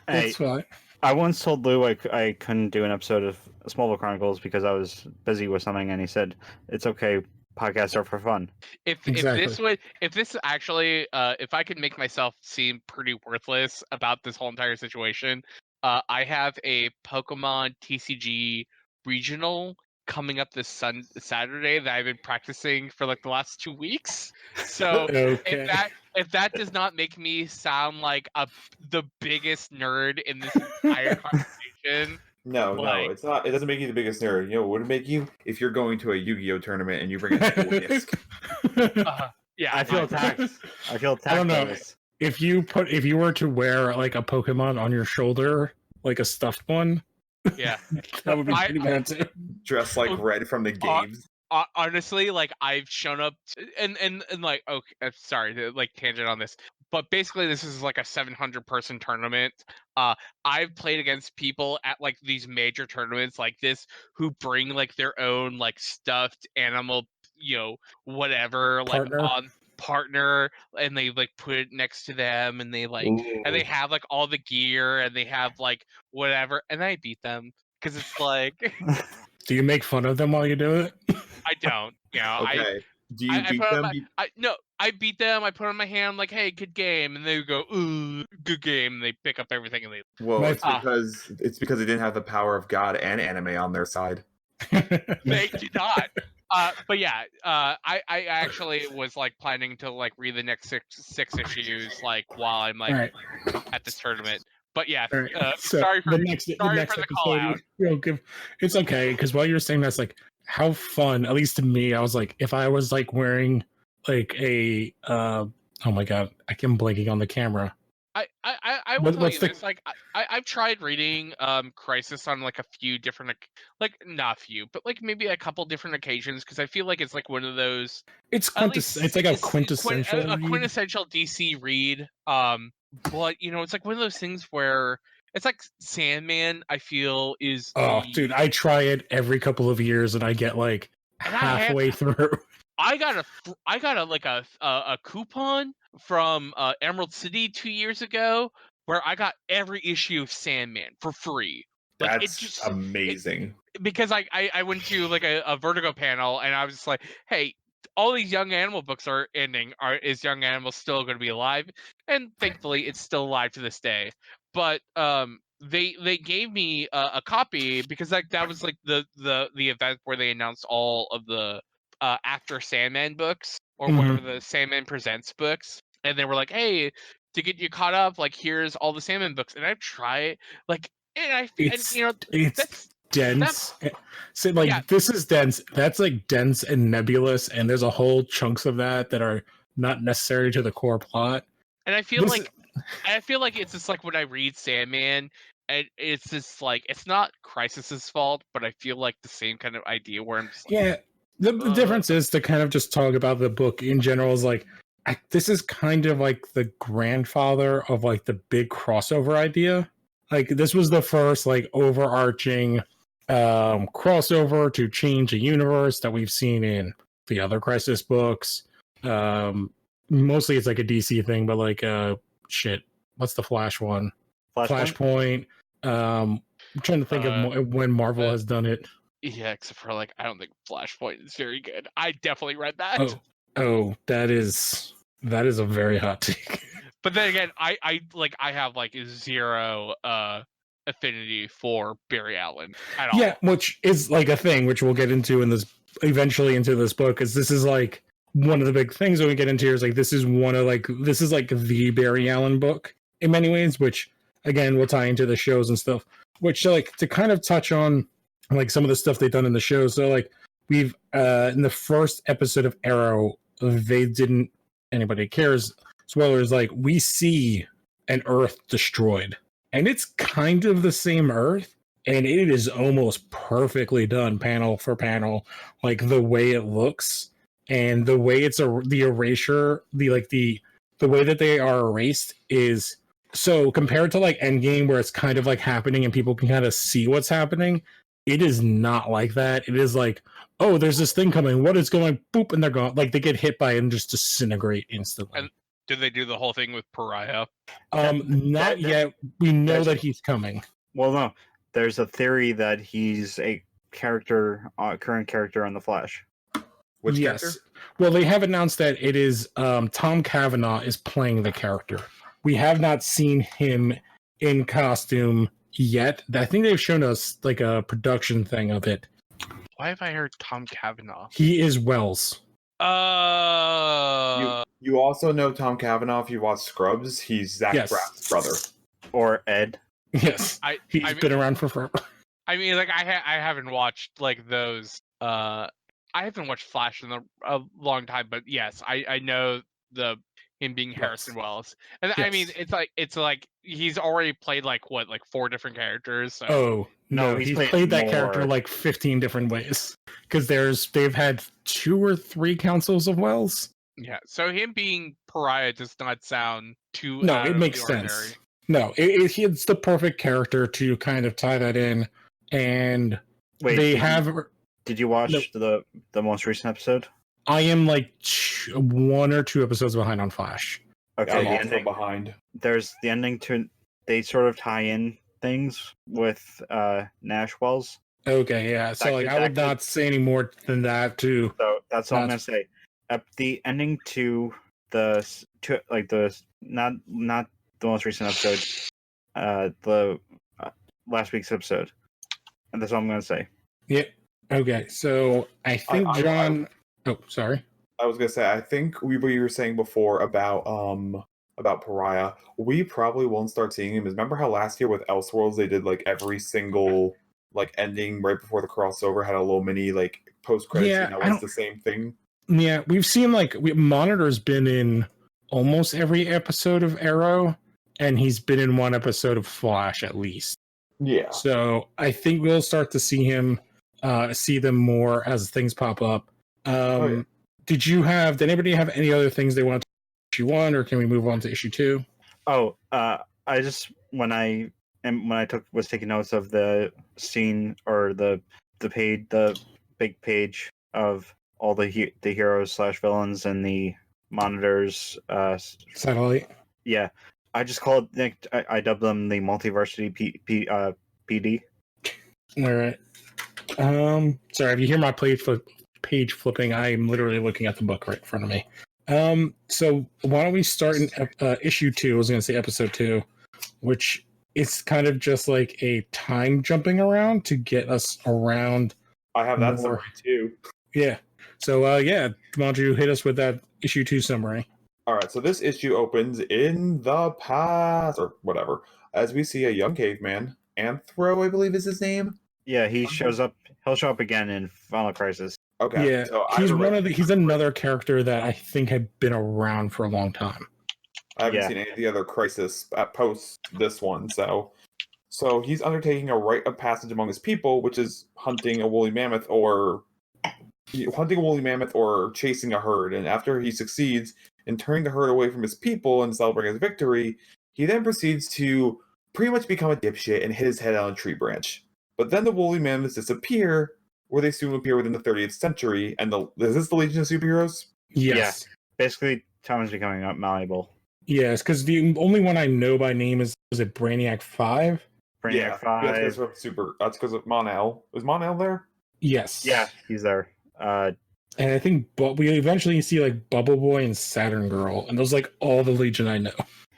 A: That's fine.
E: I once told Lou I couldn't do an episode of Smallville Chronicles because I was busy with something, and he said it's okay. Podcasts are for fun.
C: If
A: Exactly.
C: if this actually if I could make myself seem pretty worthless about this whole entire situation, I have a Pokemon TCG regional coming up this Saturday that I've been practicing for like the last 2 weeks. So
A: Okay.
C: if that does not make me sound like the biggest nerd in this entire conversation.
D: No,
C: Like-
D: it's not. It doesn't make you the biggest nerd. You know what would it make you? If you're going to a Yu-Gi-Oh tournament and you bring a dual disc.
C: Yeah,
E: I feel attacked. I feel attacked.
A: I don't know.
E: by this.
A: If you were to wear like a Pokemon on your shoulder, like a stuffed one,
C: yeah.
A: that would be
C: I-
A: pretty bad too.
D: Dressed like Red from the games.
C: Honestly, like I've shown up and like okay, sorry to like tangent on this, but basically this is like a 700-person tournament. I've played against people at like these major tournaments like this who bring like their own like stuffed animal, whatever, like
A: Partner.
C: on partner, and they like put it next to them, and they like and they have like all the gear, and they have like whatever, and I beat them because it's like
A: Do you make fun of them while you do it?
C: I don't,
D: Okay. Do you
C: I
D: beat
C: put on
D: them?
C: I beat them. I put on my hand like, "Hey, good game," and they go, "Ooh, good game." And they pick up everything and they.
D: Well,
A: My-
D: it's because they didn't have the power of God and anime on their side.
C: They do not. But yeah, I actually was like planning to like read the next six issues like while I'm like
A: All right.
C: at this tournament. But yeah,
A: All right. So
C: sorry for
A: the next
C: the call out.
A: It's okay because while you're saying that's like how fun, at least to me, I was like, if I was like wearing like a oh my god, I'm blanking on the camera.
C: I will tell
A: What's
C: you
A: the-
C: this. Like I've tried reading Crisis on like a few different like not a few, but like maybe a couple different occasions because I feel like it's like one of those.
A: It's
C: At least
A: it's like a
C: it's
A: quintessential.
C: a
A: read.
C: quintessential DC read. But it's like one of those things where it's like Sandman. I feel is
A: Oh, dude, I try it every couple of years and I get like
C: And I had-
A: halfway through.
C: I got a coupon from Emerald City 2 years ago where I got every issue of Sandman for free. Like it
D: That's
C: just
D: amazing.
C: because I went to like a Vertigo panel and I was just like, hey, all these Young Animal books are ending. Is Young Animal still going to be alive? And thankfully, it's still alive to this day. But they gave me a copy because like that was like the event where they announced all of the After Sandman books or
A: Mhm.
C: whatever the Sandman Presents books, and they were like, hey, to get you caught up, like here's all the Sandman books, and I've tried like
A: It's
C: that's
A: dense. So like
C: yeah.
A: this is dense. That's like dense and nebulous, and there's a whole chunks of that are not necessary to the core plot.
C: And I feel
A: This
C: like it's just like when I read Sandman, and it's just like it's not Crisis's fault, but I feel like the same kind of idea where I'm just like,
A: Yeah, the difference is to kind of just talk about the book in general is like this is kind of like the grandfather of like the big crossover idea. Like this was the first like overarching crossover to change a universe that we've seen in the other Crisis books. Mostly it's like a DC thing, but like shit, what's the Flash one? Flashpoint. I'm trying to think of when Marvel has done it.
C: yeah, except for like I don't think Flashpoint is very good. I definitely read that.
A: Oh, that is a very hot take.
C: But then again, I have like zero affinity for Barry Allen at all.
A: Yeah, which is like a thing which we'll get into in this eventually into this book, because this is like one of the big things that we get into here is like this is like the Barry Allen book in many ways, which again will tie into the shows and stuff. Which like to kind of touch on like some of the stuff they've done in the show. So like we've in the first episode of Arrow, they didn't anybody cares. Spoilers, like we see an Earth destroyed. And it's kind of the same Earth, and it is almost perfectly done panel for panel, like the way it looks and the way it's the erasure, the way that they are erased is so compared to like Endgame where it's kind of like happening and people can kind of see what's happening. It is not like that. It is like, oh, there's this thing coming. What is going? Boop, and they're gone. Like they get hit by it and just disintegrate instantly.
C: And did they do the whole thing with Pariah?
A: Not yet. We know that he's coming.
E: Well, no, there's a theory that he's a character, current character on The Flash.
D: Which
A: yes.
D: character?
A: Well, they have announced that it is Tom Cavanaugh is playing the character. We have not seen him in costume yet. I think they've shown us like a production thing of it.
C: Why have I heard Tom Cavanaugh?
A: He is Wells.
D: You also know Tom Cavanaugh if you watch Scrubs. He's Zach
A: Yes.
D: Braff's brother.
E: Or Ed.
A: Yes, he's been around for forever.
C: I mean, like I haven't watched like those. I haven't watched Flash in a long time, but yes, I know him being Harrison Wells, and I mean it's like he's already played like 4 different characters. So.
A: Oh no,
E: No,
A: he's
E: he's
A: played that
E: more.
A: character like 15 different ways because they've had 2 or 3 councils of Wells.
C: Yeah, so him being Pariah does not sound too.
A: No,
C: out
A: it
C: of
A: makes
C: the
A: sense.
C: ordinary.
A: No, it's the perfect character to kind of tie that in, and
E: Wait,
A: they
E: did
A: have.
E: Did you watch the most recent episode?
A: I am like 1 or 2 episodes behind on Flash.
E: Okay,
D: I'm
E: the
D: also
E: ending.
D: behind.
E: There's the ending to. They sort of tie in things with Nash Wells.
A: Okay, yeah. So like, I would not say any more than that. To
E: So that's all I'm gonna
A: That's-
E: say. The ending to the not the most recent episode, the last week's episode, and that's all I'm gonna say.
A: yeah. Okay, so I think John. Oh, sorry.
D: I was gonna say, I think what you were saying before about Pariah, we probably won't start seeing him. Remember how last year with Elseworlds they did like every single like ending right before the crossover had a little mini like post credits
A: Yeah,
D: scene that was the same thing.
A: Yeah, we've seen Monitor's been in almost every episode of Arrow, and he's been in 1 episode of Flash at least.
D: Yeah.
A: So I think we'll start to see them more as things pop up.
D: Yeah.
A: Did anybody have any other things they want to issue 1, or can we move on to issue 2?
E: Oh, I just when I was taking notes of the scene or the big page of all the heroes / villains and the monitors.
A: Satellite.
E: Yeah, I just called. I dubbed them the multiversity PD.
A: All right. Sorry, if you hear my page flipping, I'm literally looking at the book right in front of me. So why don't we start in issue 2? I was going to say episode 2, which is kind of just like a time jumping around to get us around.
D: I have that
A: more.
D: summary too.
A: Yeah. So why don't you hit us with that issue 2 summary?
D: All right, so this issue opens in the past or whatever, as we see a young caveman, Anthro, I believe is his name.
E: Yeah, he shows up. He'll show up again in Final Crisis.
D: Okay.
A: Yeah,
D: so
A: he's another character that I think had been around for a long time.
D: I haven't
E: Yeah.
D: seen any of the other Crisis post this one, so he's undertaking a rite of passage among his people, which is hunting a woolly mammoth or chasing a herd. And after he succeeds in turning the herd away from his people and celebrating his victory, he then proceeds to pretty much become a dipshit and hit his head on a tree branch. But then the woolly mammoths disappear, where they soon appear within the 30th century. And is this the Legion of Superheroes?
A: Yes.
E: Basically, Tom is becoming malleable.
A: Yes, because the only one I know by name was it Brainiac 5?
E: Brainiac 5.
D: That's because of Mon-El. Is Mon-El there?
A: Yes.
E: Yeah, he's there.
A: And I think we eventually see like Bubble Boy and Saturn Girl, and those like all the Legion I know.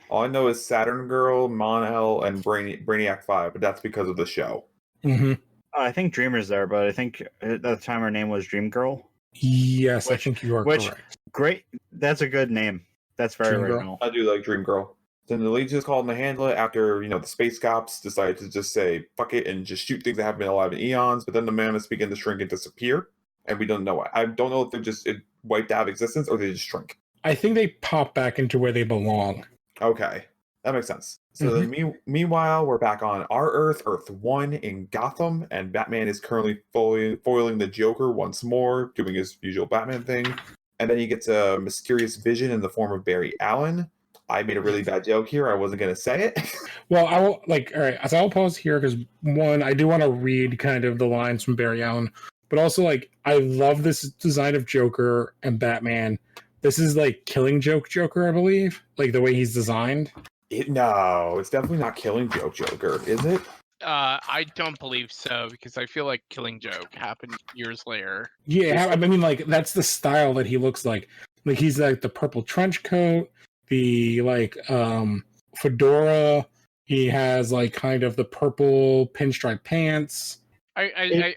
D: All I know is Saturn Girl, Mon-El, and Brainiac 5, but that's because of the show.
A: Mm-hmm.
E: I think Dreamer's there, but I think at the time her name was Dream Girl.
A: Yes, I think you are correct.
E: Great. That's a good name. That's very
A: Dream Girl.
E: original.
D: I do like Dream Girl. Then the Legion is called to handle it after, the space cops decided to just say, fuck it, and just shoot things that haven't been alive in eons. But then the mammoths begin to shrink and disappear. And we don't know why. I don't know if they're just wiped out of existence or they just shrink.
A: I think they pop back into where they belong.
D: Okay. That makes sense. So then meanwhile, we're back on our Earth, Earth 1 in Gotham, and Batman is currently foiling the Joker once more, doing his usual Batman thing. And then he gets a mysterious vision in the form of Barry Allen. I made a really bad joke here. I wasn't going to say it.
A: Well, I will all right, so I'll pause here because one, I do want to read kind of the lines from Barry Allen, but also I love this design of Joker and Batman. This is Killing Joke Joker, I believe, the way he's designed.
D: No, it's definitely not Killing Joke Joker, is it?
C: I don't believe so because I feel like Killing Joke happened years later.
A: Yeah, I mean, like that's the style that he looks like. Like he's like the purple trench coat, the like fedora. He has like kind of the purple pinstripe pants.
C: I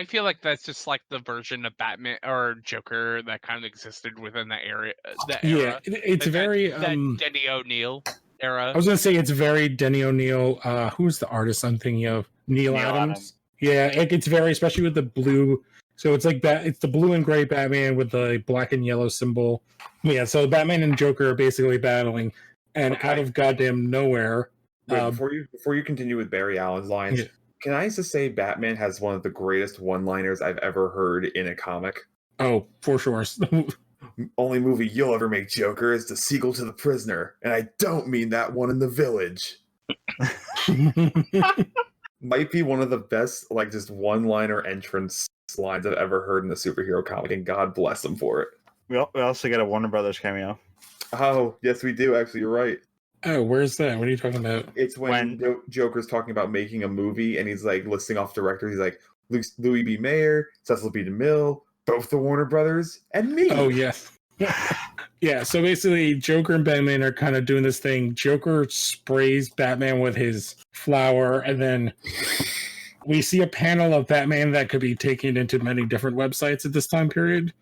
C: feel like that's just like the version of Batman or Joker that kind of existed within that area.
A: Yeah, it's very
C: that Denny O'Neil era.
A: I was gonna say it's very Denny O'Neil. Who's the artist I'm thinking of? Neil Adams. Yeah, it's very, especially with the blue. So it's like that. It's the blue and gray Batman with the black and yellow symbol. Yeah, so Batman and Joker are basically battling, and out of goddamn nowhere.
D: Wait, before you continue with Barry Allen's lines, can I just say Batman has one of the greatest one-liners I've ever heard in a comic?
A: Oh, for sure.
D: Only movie you'll ever make, Joker, is The Sequel to The Prisoner, and I don't mean that one in the village. Might be one of the best, like, just one-liner entrance lines I've ever heard in a superhero comic, and God bless him for it.
E: We also get a Warner Brothers cameo.
D: Oh, yes, we do. Actually, you're right.
A: Oh, where's that? What are you talking about?
D: It's when Joker's talking about making a movie, and he's like listing off directors. He's like Louis B. Mayer, Cecil B. DeMille, both the Warner Brothers, and me.
A: Oh yeah, yeah. So basically, Joker and Batman are kind of doing this thing. Joker sprays Batman with his flower, and then we see a panel of Batman that could be taken into many different websites at this time period.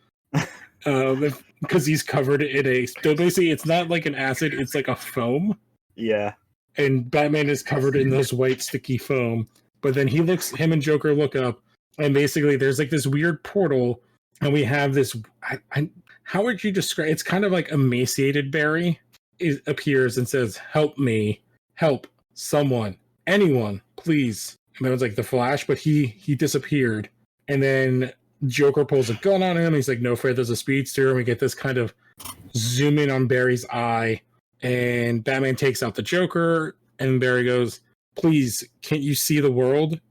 A: Because he's covered in a. So basically, it's not like an acid; it's like a foam.
E: Yeah.
A: And Batman is covered in this white sticky foam. But then him and Joker look up, and basically, there's like this weird portal, and we have this. How would you describe? It's kind of like emaciated Barry. It appears and says, "Help me, help someone, anyone, please." And it was like the Flash, but he disappeared, and then Joker pulls a gun on him. He's like, "No fear, there's a speedster." And we get this kind of zoom in on Barry's eye, and Batman takes out the Joker, and Barry goes, "Please, can't you see the world?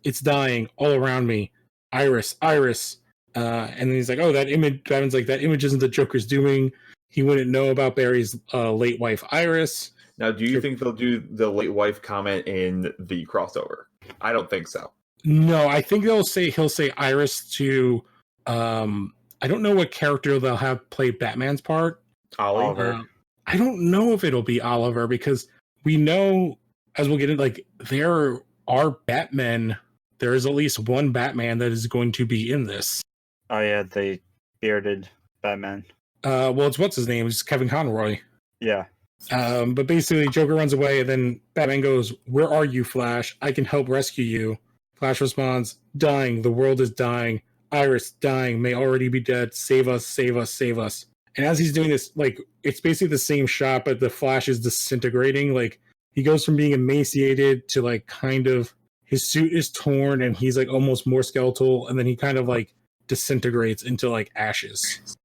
A: It's dying all around me. Iris." And then he's like, "Oh, that image." Batman's like, "That image isn't the Joker's doing. He wouldn't know about Barry's late wife, Iris."
D: Now, do you think they'll do the late wife comment in the crossover? I don't think so.
A: No, I think he'll say Iris to I don't know what character they'll have play Batman's part.
D: Oliver.
A: I don't know if it'll be Oliver, because we know, as we'll get into, like, there are Batmen. There is at least one Batman that is going to be in this.
E: Oh yeah, the bearded Batman.
A: Well, it's what's his name? It's Kevin Conroy.
E: Yeah.
A: But basically, Joker runs away, and then Batman goes, "Where are you, Flash? I can help rescue you." Flash responds, "Dying. The world is dying. Iris, dying. May already be dead. Save us, save us, save us." And as he's doing this, like, it's basically the same shot, but the Flash is disintegrating. Like, he goes from being emaciated to, like, kind of, his suit is torn, and he's, like, almost more skeletal, and then he kind of, like, disintegrates into, like, ashes.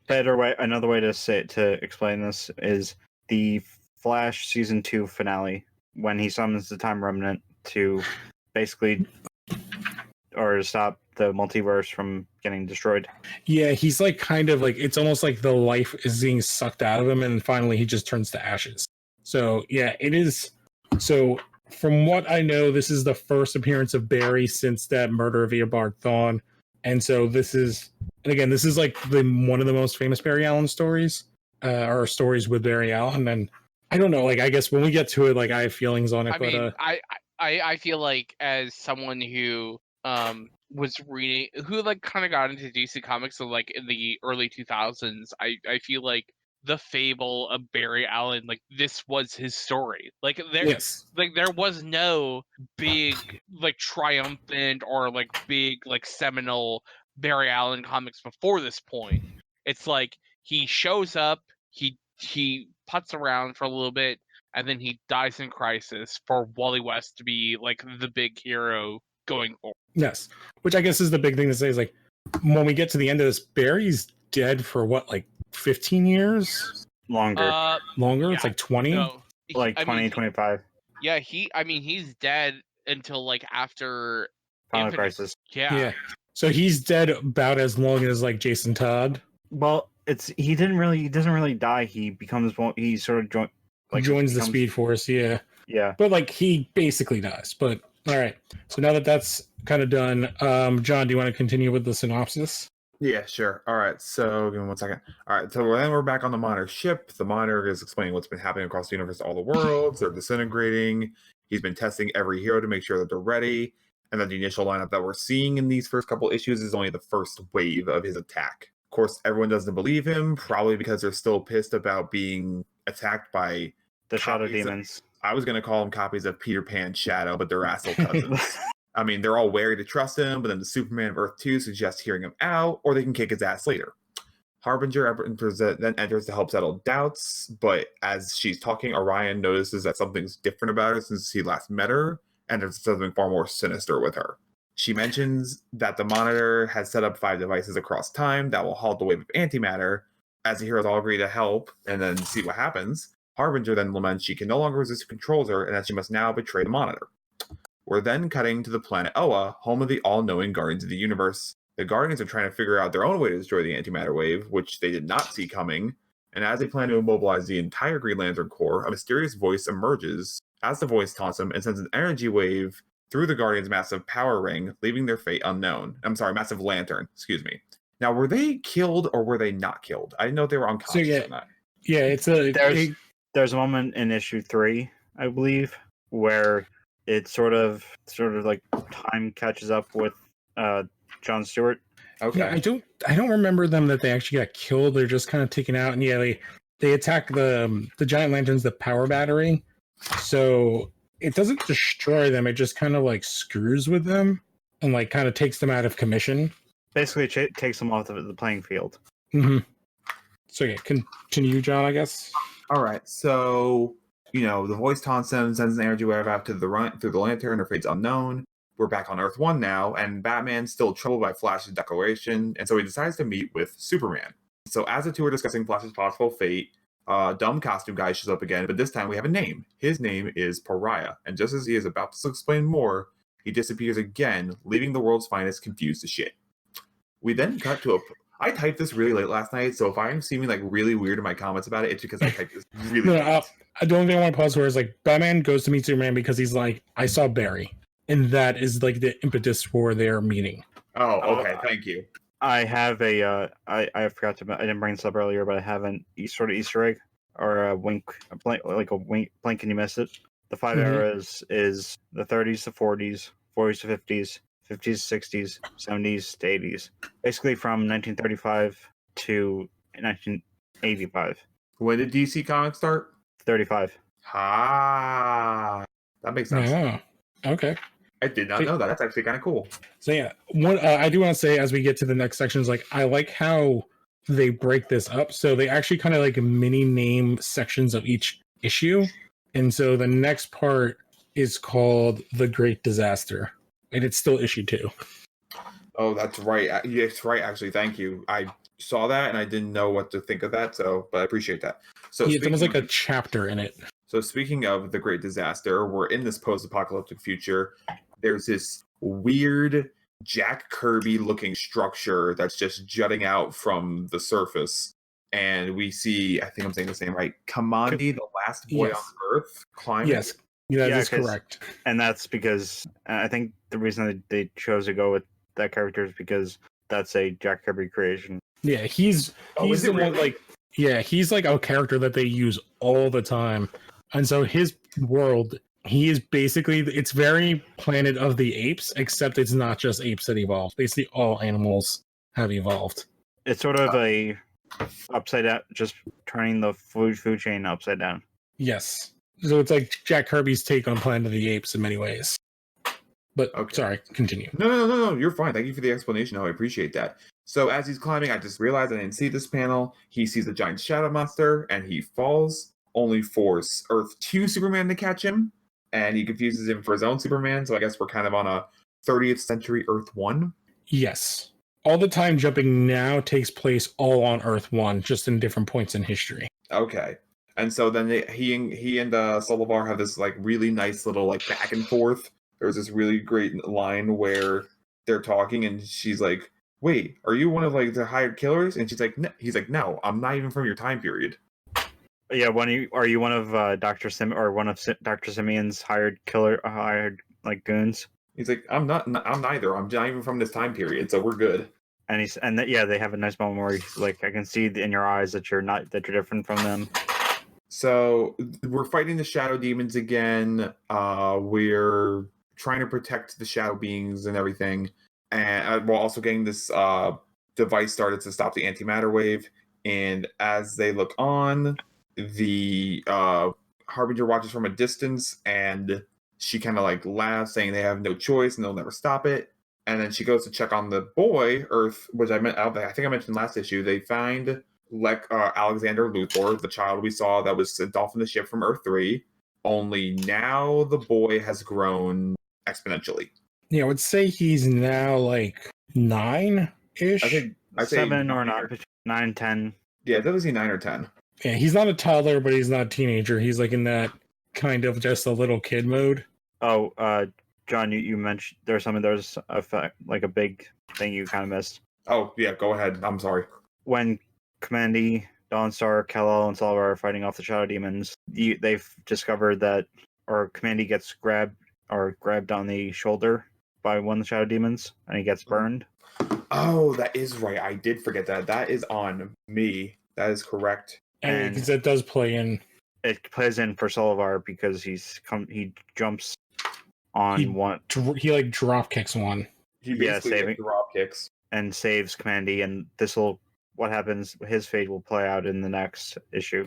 E: Another way to explain this is the Flash season 2 finale, when he summons the Time Remnant to basically or stop the multiverse from getting destroyed.
A: Yeah, he's like kind of like, it's almost like the life is being sucked out of him, and finally he just turns to ashes. So yeah, it is. So from what I know, this is the first appearance of Barry since that murder of Eobard Thawne. And so this is, and again, this is like one of the most famous Barry Allen stories, or stories with Barry Allen. And I don't know, like, I guess when we get to it, like, I have feelings on it.
C: I feel like, as someone who was reading, who like kind of got into DC Comics so like in the early 2000s, I feel like the fable of Barry Allen, like, this was his story. Like, there was no big, like, triumphant or like big, like, seminal Barry Allen comics before this point. It's like he shows up, he putts around for a little bit, and then he dies in Crisis for Wally West to be like the big hero going forward.
A: Yes, which I guess is the big thing to say is, like, when we get to the end of this, Barry's dead for what, like 15 years?
E: Longer.
A: Yeah, it's like 20?
E: No, like 20, 25.
C: Yeah, he's dead until like after
E: Final Crisis.
C: Yeah.
A: So he's dead about as long as like Jason Todd.
E: Well, he doesn't really die. He becomes one. He sort of joins
A: the Speed Force. Yeah.
E: Yeah.
A: But like he basically does. But all right. So now that that's kind of done, John, do you want to continue with the synopsis?
D: Yeah, sure. All right. So give me 1 second. All right. So then we're back on the Monitor ship. The Monitor is explaining what's been happening across the universe to all the worlds. They're disintegrating. He's been testing every hero to make sure that they're ready. And then the initial lineup that we're seeing in these first couple issues is only the first wave of his attack. Of course, everyone doesn't believe him, probably because they're still pissed about being attacked by
E: The Shadow
D: copies of-
E: Demons.
D: I was going to call them copies of Peter Pan's Shadow, but they're asshole cousins. I mean, they're all wary to trust him, but then the Superman of Earth 2 suggests hearing him out, or they can kick his ass later. Harbinger then enters to help settle doubts, but as she's talking, Orion notices that something's different about her since he last met her, and there's something far more sinister with her. She mentions that the Monitor has set up 5 devices across time that will halt the wave of antimatter. As the heroes all agree to help and then see what happens, Harbinger then laments she can no longer resist who controls her and that she must now betray the Monitor. We're then cutting to the planet Oa, home of the all-knowing Guardians of the Universe. The Guardians are trying to figure out their own way to destroy the antimatter wave, which they did not see coming, and as they plan to immobilize the entire Green Lantern Corps, a mysterious voice emerges as the voice taunts them and sends an energy wave through the Guardians' massive power ring, leaving their fate unknown. I'm sorry, massive lantern, excuse me. Now, were they killed or were they not killed? I didn't know if they were unconscious or not.
A: Yeah, it's a
E: There's a moment in issue 3, I believe, where it sort of like time catches up with John Stewart.
D: Okay.
A: Yeah, I don't remember them that they actually got killed. They're just kind of taken out, and yeah, they attack the giant lanterns, the power battery. So it doesn't destroy them; it just kind of like screws with them and like kind of takes them out of commission.
E: Basically, takes them off the playing field.
A: Mm-hmm. So yeah, continue, John. I guess.
D: All right. So the voice taunts them, sends an energy wave out to through the lantern. Her fate's unknown. We're back on Earth 1 now, and Batman's still troubled by Flash's declaration, and so he decides to meet with Superman. So as the two are discussing Flash's possible fate, dumb costume guy shows up again, but this time we have a name. His name is Pariah, and just as he is about to explain more, he disappears again, leaving the world's finest confused as shit. We then cut to I typed this really late last night, so if I'm seeming like really weird in my comments about it, it's because I typed this really late.
A: The only thing I want to pause for is like Batman goes to meet Superman because he's like, I saw Barry. And that is like the impetus for their meeting.
D: Oh, okay. Thank you.
E: I have I forgot to. I didn't bring this up earlier, but I have an sort of Easter egg or a blink, blink and you miss it. The 5 eras is the 30s to 40s, 40s to 50s, 50s to 60s, 70s to 80s. Basically from 1935 to 1985.
D: When did DC Comics start?
E: 35.
D: Ah, that makes sense.
A: Oh, okay.
D: I did not know that. That's actually kind of cool.
A: So yeah, one I do want to say as we get to the next sections, like I like how they break this up. So they actually kind of like mini name sections of each issue, and so the next part is called The Great Disaster, and it's still issue 2.
D: Oh, that's right. Yes, right. Actually, thank you. I saw that and I didn't know what to think of that. But I appreciate that. So
A: yeah, it's almost like a chapter in it.
D: So speaking of the Great Disaster, we're in this post-apocalyptic future. There's this weird Jack Kirby-looking structure that's just jutting out from the surface. And we see, I think I'm saying this name right, Kamandi, the last boy on Earth, climbing.
A: Yes, that is correct.
E: And that's because I think the reason they chose to go with that character is because that's a Jack Kirby creation.
A: Yeah, he's the one like he's like a character that they use all the time. And so his world, he is basically, it's very Planet of the Apes, except it's not just apes that evolved. Basically, all animals have evolved.
E: It's sort of a upside down, just turning the food chain upside down.
A: Yes. So it's like Jack Kirby's take on Planet of the Apes in many ways. But sorry, continue.
D: No, you're fine. Thank you for the explanation. I appreciate that. So as he's climbing, I just realized I didn't see this panel. He sees a giant shadow monster and he falls, only for Earth 2 Superman to catch him. And he confuses him for his own Superman. So I guess we're kind of on a 30th century Earth 1.
A: Yes. All the time jumping now takes place all on Earth 1, just in different points in history.
D: Okay. And so then he and Solivar have this like really nice little like back and forth. There's this really great line where they're talking and she's like, wait, are you one of like the hired killers? And she's like, no. He's like, no, I'm not even from your time period.
E: Yeah, are you one of Dr. Dr. Simeon's hired like goons?
D: He's like, I'm neither. I'm not even from this time period, so we're good.
E: And they have a nice moment where he's like, I can see in your eyes that you're different from them.
D: So we're fighting the shadow demons again. We're trying to protect the shadow beings and everything, and we're also getting this device started to stop the antimatter wave. And as they look on, the Harbinger watches from a distance, and she kind of like laughs, saying they have no choice and they'll never stop it. And then she goes to check on the boy Earth, which I think I mentioned last issue. They find Alexander Luthor, the child we saw that was sent off in the ship from Earth 3. Only now the boy has grown exponentially.
A: Yeah, I would say he's now like 9-ish.
D: I think I'd say
E: 7 or not, 9, 10.
D: Yeah, that was 9 or 10.
A: Yeah, he's not a toddler, but he's not a teenager. He's like in that kind of just a little kid mode.
E: Oh, John, you mentioned there's a big thing you kind of missed.
D: Oh, yeah, go ahead. I'm sorry.
E: When Commandy, Dawnstar, Kal-El, and Salvar are fighting off the Shadow Demons, they've discovered that, or Commandy gets grabbed on the shoulder by one of the Shadow Demons, and he gets burned.
D: Oh, that is right. I did forget that. That is on me. That is correct.
A: And because that does play in.
E: It plays in for Salvar because he jumps on one.
A: He like drop kicks one.
D: He basically drop kicks
E: and saves Commandy, and what happens. His fate will play out in the next issue.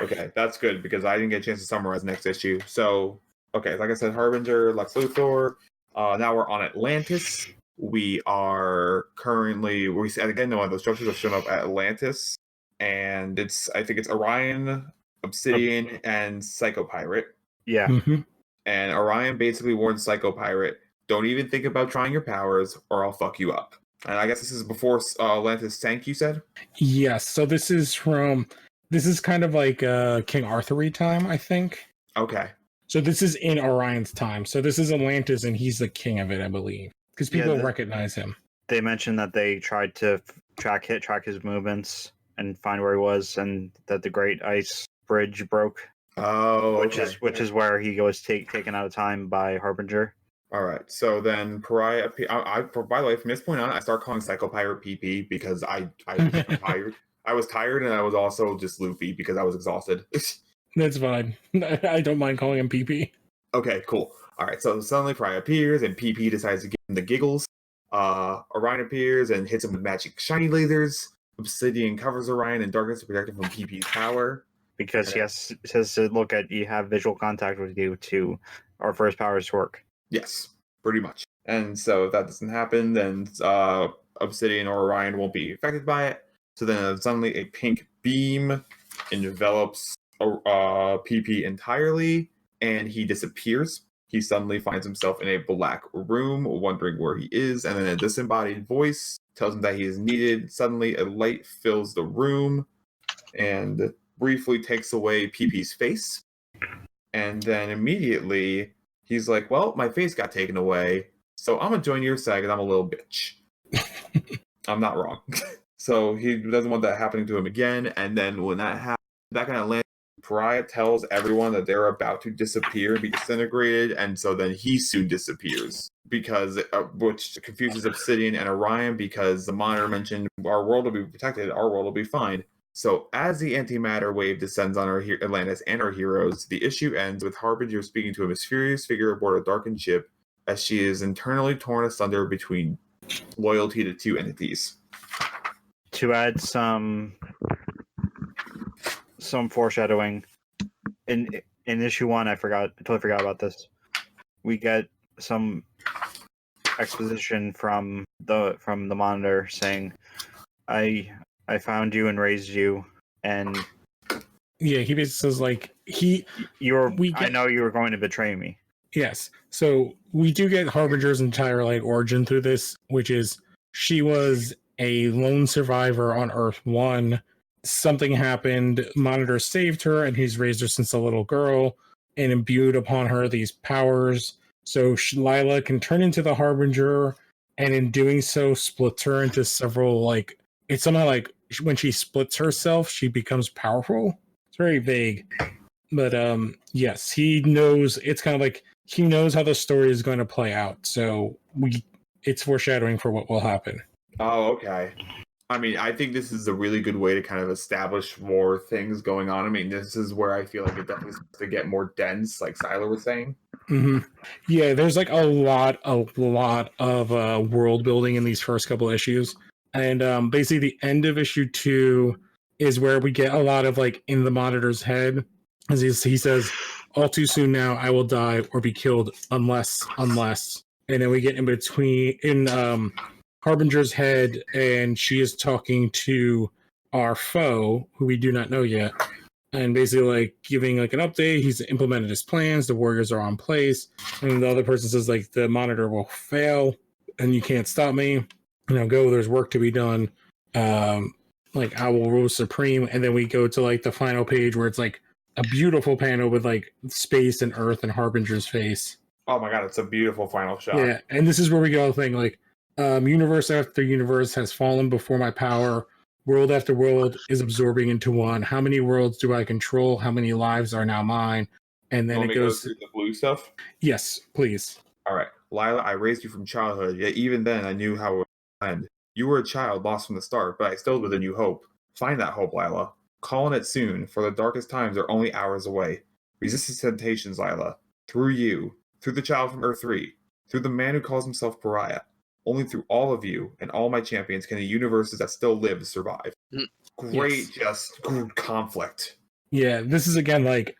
D: Okay, that's good because I didn't get a chance to summarize next issue. So, okay, like I said, Harbinger, Lex Luthor. Now we're on Atlantis. We are currently again one of those structures have shown up at Atlantis, and I think it's Orion, Obsidian, and Psycho Pirate.
E: Yeah.
A: Mm-hmm.
D: And Orion basically warns Psycho Pirate, don't even think about trying your powers or I'll fuck you up. And I guess this is before Atlantis sank, you said?
A: Yes. So this is kind of like King Arthur time, I think.
D: Okay.
A: So this is in Orion's time. So this is Atlantis, and he's the king of it, I believe. Because people recognize him.
E: They mentioned that they tried to track his movements and find where he was, and that the Great Ice Bridge broke.
D: Oh,
E: which is where he was taken out of time by Harbinger.
D: All right. So then Pariah. By the way, from this point on, I start calling Psycho Pirate PP because I was tired. I was tired, and I was also just loopy because I was exhausted.
A: That's fine. I don't mind calling him PP.
D: Okay, cool. All right, so suddenly Pariah appears, and PP decides to give him the giggles. Orion appears and hits him with magic shiny lasers. Obsidian covers Orion in darkness to protect him from PP's power.
E: Because he says to look at you have visual contact with you for his powers to work.
D: Yes, pretty much. And so if that doesn't happen, then Obsidian or Orion won't be affected by it. So then suddenly a pink beam envelops PP entirely, and he disappears. He suddenly finds himself in a black room, wondering where he is, and then a disembodied voice tells him that he is needed. Suddenly, a light fills the room and briefly takes away PP's face. And then immediately, he's like, well, my face got taken away, so I'm going to join your side because I'm a little bitch. I'm not wrong. So he doesn't want that happening to him again, and then when that happens, back in Atlanta, Pariah tells everyone that they're about to disappear and be disintegrated, and so then he soon disappears because which confuses Obsidian and Orion because the Monitor mentioned our world will be protected, our world will be fine. So as the antimatter wave descends on Atlantis and our heroes, the issue ends with Harbinger speaking to a mysterious figure aboard a darkened ship as she is internally torn asunder between loyalty to two entities.
E: To add some foreshadowing in issue 1, I totally forgot about this. We get some exposition from the Monitor saying, I found you and raised you, and
A: yeah, he basically says like
E: I know you were going to betray me.
A: Yes. So we do get Harbinger's entire like origin through this, which is she was a lone survivor on Earth 1. Something happened, Monitor saved her, and he's raised her since a little girl and imbued upon her these powers. So Lila can turn into the Harbinger, and in doing so, splits her into several, like, it's somehow like when she splits herself, she becomes powerful. very vague. But yes, he knows. It's kind of like he knows how the story is going to play out. So it's foreshadowing for what will happen.
D: Oh, okay. I mean, I think this is a really good way to kind of establish more things going on. I mean, this is where I feel like it definitely starts to get more dense, like Siler was saying.
A: Mm-hmm. Yeah, there's like a lot of world building in these first couple issues, and basically the end of issue 2 is where we get a lot of like in the Monitor's head, as he says, "All too soon now, I will die or be killed unless," and then we get in Harbinger's head, and she is talking to our foe, who we do not know yet. And basically like giving like an update. He's implemented his plans, the warriors are on place, and the other person says like the Monitor will fail and you can't stop me, go, there's work to be done, like I will rule supreme. And then we go to like the final page where it's like a beautiful panel with like space and earth and Harbinger's face.
D: Oh my god, it's a beautiful final shot.
A: Yeah, and this is where we go thing like universe after universe has fallen before my power. World after world is absorbing into one. How many worlds do I control? How many lives are now mine? And then it goes
D: through the blue stuff.
A: Yes, please.
D: All right, Lila, I raised you from childhood, yet even then I knew how it would end. You were a child lost from the start, but I still within you hope. Find that hope, Lila. Call on it soon, for the darkest times are only hours away. Resist the temptations, Lila. Through you, through the child from Earth 3, through the man who calls himself Pariah. Only through all of you and all my champions can the universes that still live survive. Great, just conflict.
A: Yeah, this is again like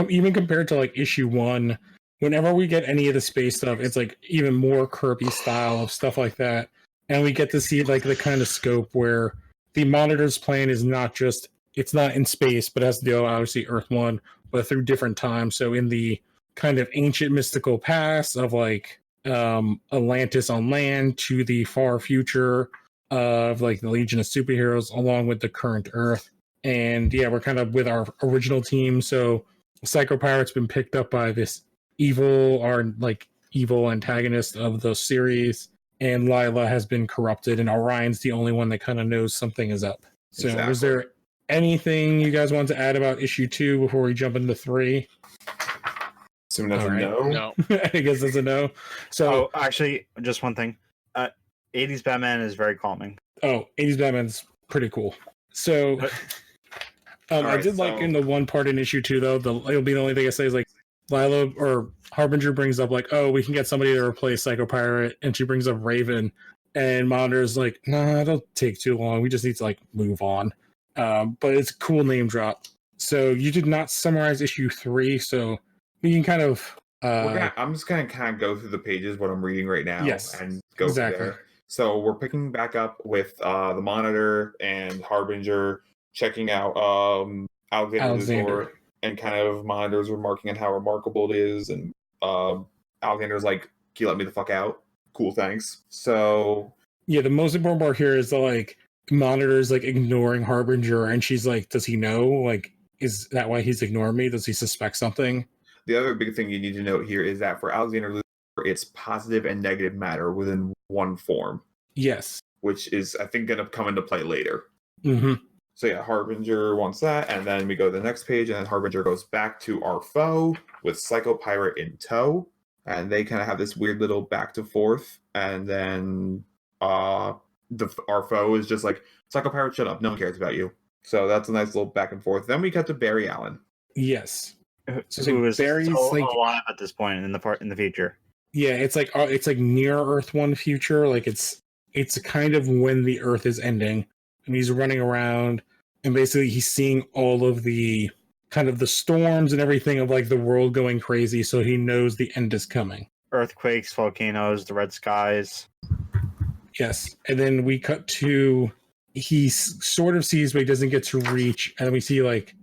A: even compared to like issue 1. Whenever we get any of the space stuff, it's like even more Kirby style of stuff like that, and we get to see like the kind of scope where the Monitor's plan is not just it's not in space, but it has to do obviously Earth 1, but through different times. So in the kind of ancient mystical past of like Atlantis on land to the far future of like the Legion of Superheroes along with the current Earth. And yeah, we're kind of with our original team. So Psycho Pirate's been picked up by this evil antagonist of the series, and Lila has been corrupted, and Orion's the only one that kind of knows something is up. So exactly. Was there anything you guys want to add about issue 2 before we jump into 3?
D: Assuming that's a no.
C: No.
A: I guess that's a no. So
E: actually, just one thing. 80s Batman is very calming.
A: 80s Batman's pretty cool. So I did like in the one part in issue 2 though, it'll be the only thing I say is like Lila or Harbinger brings up like, oh, we can get somebody to replace Psycho Pirate, and she brings up Raven, and Monitor's like, nah, it'll take too long. We just need to like move on. But it's a cool name drop. So you did not summarize issue 3, so we can kind of
D: I'm just gonna kind of go through the pages what I'm reading right now, and go from there. So we're picking back up with the Monitor and Harbinger checking out Alexander. And kind of Monitor's remarking on how remarkable it is, and Alexander's like, "Can you let me the fuck out?" Cool, thanks. So
A: yeah, the most important part here is the like Monitor's like ignoring Harbinger, and she's like, "Does he know? Like, is that why he's ignoring me? Does he suspect something?"
D: The other big thing you need to note here is that for Alexander, it's positive and negative matter within one form.
A: Yes,
D: which is I think going to come into play later.
A: Mm-hmm.
D: So yeah, Harbinger wants that, and then we go to the next page, and then Harbinger goes back to our foe with Psycho Pirate in tow, and they kind of have this weird little back to forth, and then our foe is just like, Psycho Pirate, shut up, no one cares about you. So that's a nice little back and forth. Then we cut to Barry Allen.
A: Yes,
E: so who is Barry's like alive at this point in the future.
A: Yeah, it's like near Earth 1 future, like it's kind of when the Earth is ending. And he's running around, and basically he's seeing all of the kind of the storms and everything of like the world going crazy, so he knows the end is coming.
E: Earthquakes, volcanoes, the red skies.
A: Yes. And then we cut to he sort of sees, but he doesn't get to reach, and we see like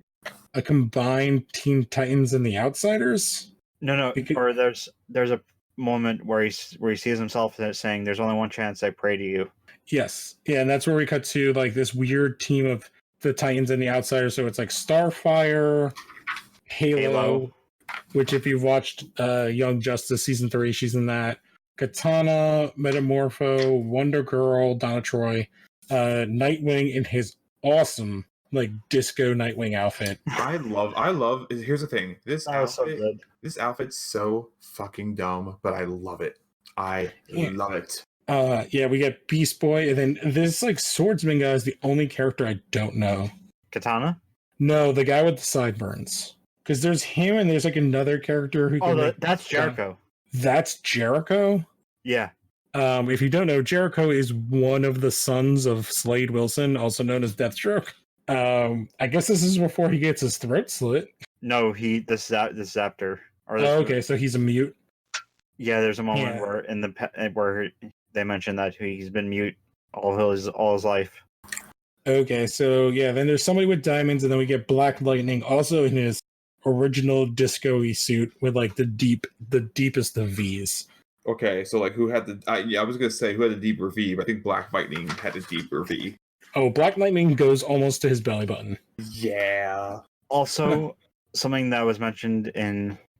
A: a combined Teen Titans and the Outsiders.
E: No. Or there's a moment where he sees himself saying, "There's only one chance. I pray to you."
A: Yes. Yeah, and that's where we cut to like this weird team of the Titans and the Outsiders. So it's like Starfire, Halo, which if you've watched Young Justice season 3, she's in that. Katana, Metamorpho, Wonder Girl, Donna Troy, Nightwing in his awesome like disco Nightwing outfit.
D: I love. Here's the thing. This
E: That was so
D: outfit,
E: good.
D: this outfit's so fucking dumb, but I love it. I
A: Yeah.
D: love it.
A: Yeah, we get Beast Boy, and then this like swordsman guy is the only character I don't know.
E: Katana?
A: No, the guy with the sideburns. Because there's him, and there's like another character who.
E: Oh,
A: can, like,
E: that's Jericho.
A: That's Jericho.
E: Yeah.
A: If you don't know, Jericho is one of the sons of Slade Wilson, also known as Deathstroke. I guess this is before he gets his throat slit.
E: No, this is after.
A: Okay, so he's a mute.
E: Yeah, there's a moment where they mention that he's been mute all his life.
A: Okay, so yeah, then there's somebody with diamonds, and then we get Black Lightning, also in his original disco-y suit with like the deepest of V's.
D: Okay, so like who had the? I was gonna say who had the deeper V, but I think Black Lightning had a deeper V.
A: Oh, Black Lightning goes almost to his belly button.
D: Yeah.
E: Also, something that was mentioned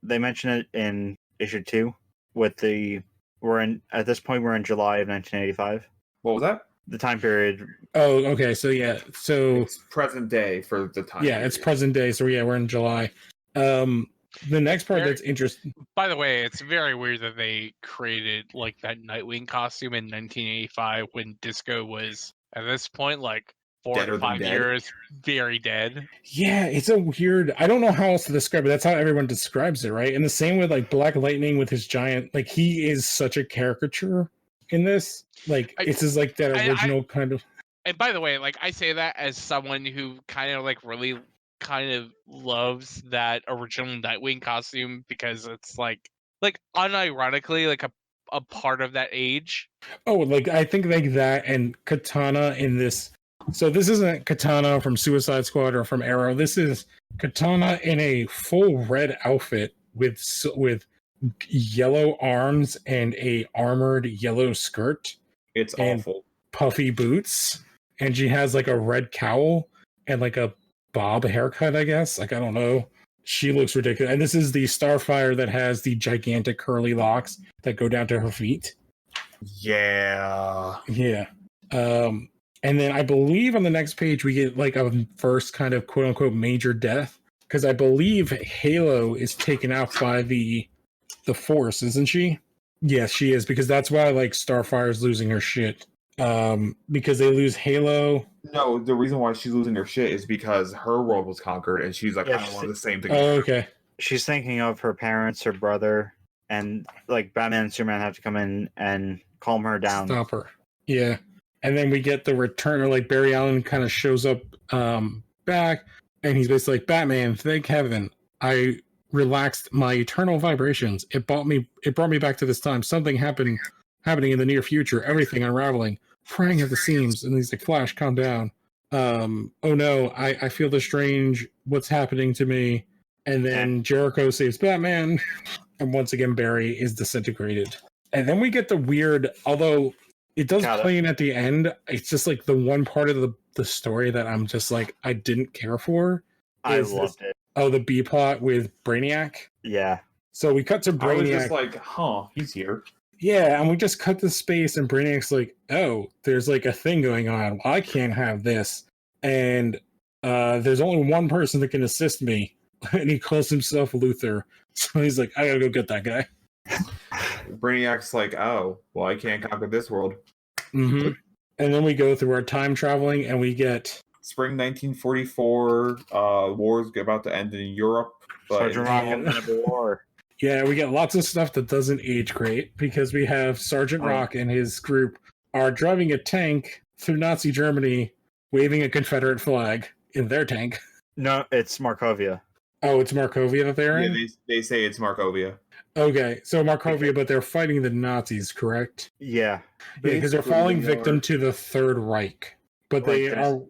E: they mentioned it in issue 2 with at this point we're in July of 1985.
D: What was that?
E: The time period.
A: Oh, okay, so yeah, so
D: It's present day for the time.
A: yeah, it's present day, so yeah, we're in July. The next part that's interesting.
C: By the way, it's very weird that they created like that Nightwing costume in 1985 when Disco was at this point like 4
D: Deader
C: to
D: than
C: 5
D: dead.
C: years, very dead.
A: Yeah, it's a weird. I don't know how else to describe it. That's how everyone describes it, right? And the same with like Black Lightning with his giant. Like he is such a caricature in this. Like it's just like that original kind of.
C: And by the way, like I say that as someone who kind of like really kind of loves that original Nightwing costume because it's like unironically like a part of that age.
A: Oh, like I think like that and Katana in this. So this isn't Katana from Suicide Squad or from Arrow. This is Katana in a full red outfit with yellow arms and a armored yellow skirt.
D: It's
A: and
D: awful.
A: Puffy boots, and she has like a red cowl and like a bob haircut, I guess. Like I don't know. She looks ridiculous. And this is the Starfire that has the gigantic curly locks that go down to her feet.
D: Yeah.
A: Yeah. And then I believe on the next page we get like a first kind of quote unquote major death. Because I believe Halo is taken out by the Force, isn't she? Yes, she is, because that's why like Starfire's losing her shit. Because they lose Halo.
D: No, the reason why she's losing her shit is because her world was conquered, and she's like,
E: Yeah,
D: I don't want the same thing.
A: Oh, okay.
E: She's thinking of her parents, her brother, and like Batman and Superman have to come in and calm her down.
A: Stop her. Yeah. And then we get the return, or like Barry Allen kind of shows up back, and he's basically like, Batman, thank heaven, I relaxed my eternal vibrations. It brought me back to this time. Something happening in the near future, everything unraveling, fraying at the seams. And he's like, Flash, calm down. Oh no, I feel the strange, what's happening to me. And then Jericho saves Batman, and once again Barry is disintegrated. And then we get the weird, although it does play in at the end, it's just like the one part of the story that I'm just like, I didn't care for.
E: I loved it.
A: Oh, the B plot with Brainiac?
E: Yeah.
A: So we cut to Brainiac.
D: I was just like, huh, he's here.
A: Yeah, and we just cut to space, and Brainiac's like, oh, there's like a thing going on. Well, I can't have this. And there's only one person that can assist me, and he calls himself Luthor. So he's like, I gotta go get that guy.
D: Brainiac's like, oh, well, I can't conquer this world.
A: Mm-hmm. And then we go through our time traveling, and we get
D: Spring 1944. War's about to end in Europe. But
E: Sergeant Rock and the war.
A: Yeah, we get lots of stuff that doesn't age great, because we have Sergeant Rock and his group are driving a tank through Nazi Germany, waving a Confederate flag in their tank.
E: No, it's Markovia.
A: Oh, it's Markovia that they're in?
D: Yeah, they say it's Markovia.
A: Okay, so Markovia, but they're fighting the Nazis, correct?
E: Yeah.
A: Yeah, because they're falling victim to the Third Reich. But they are...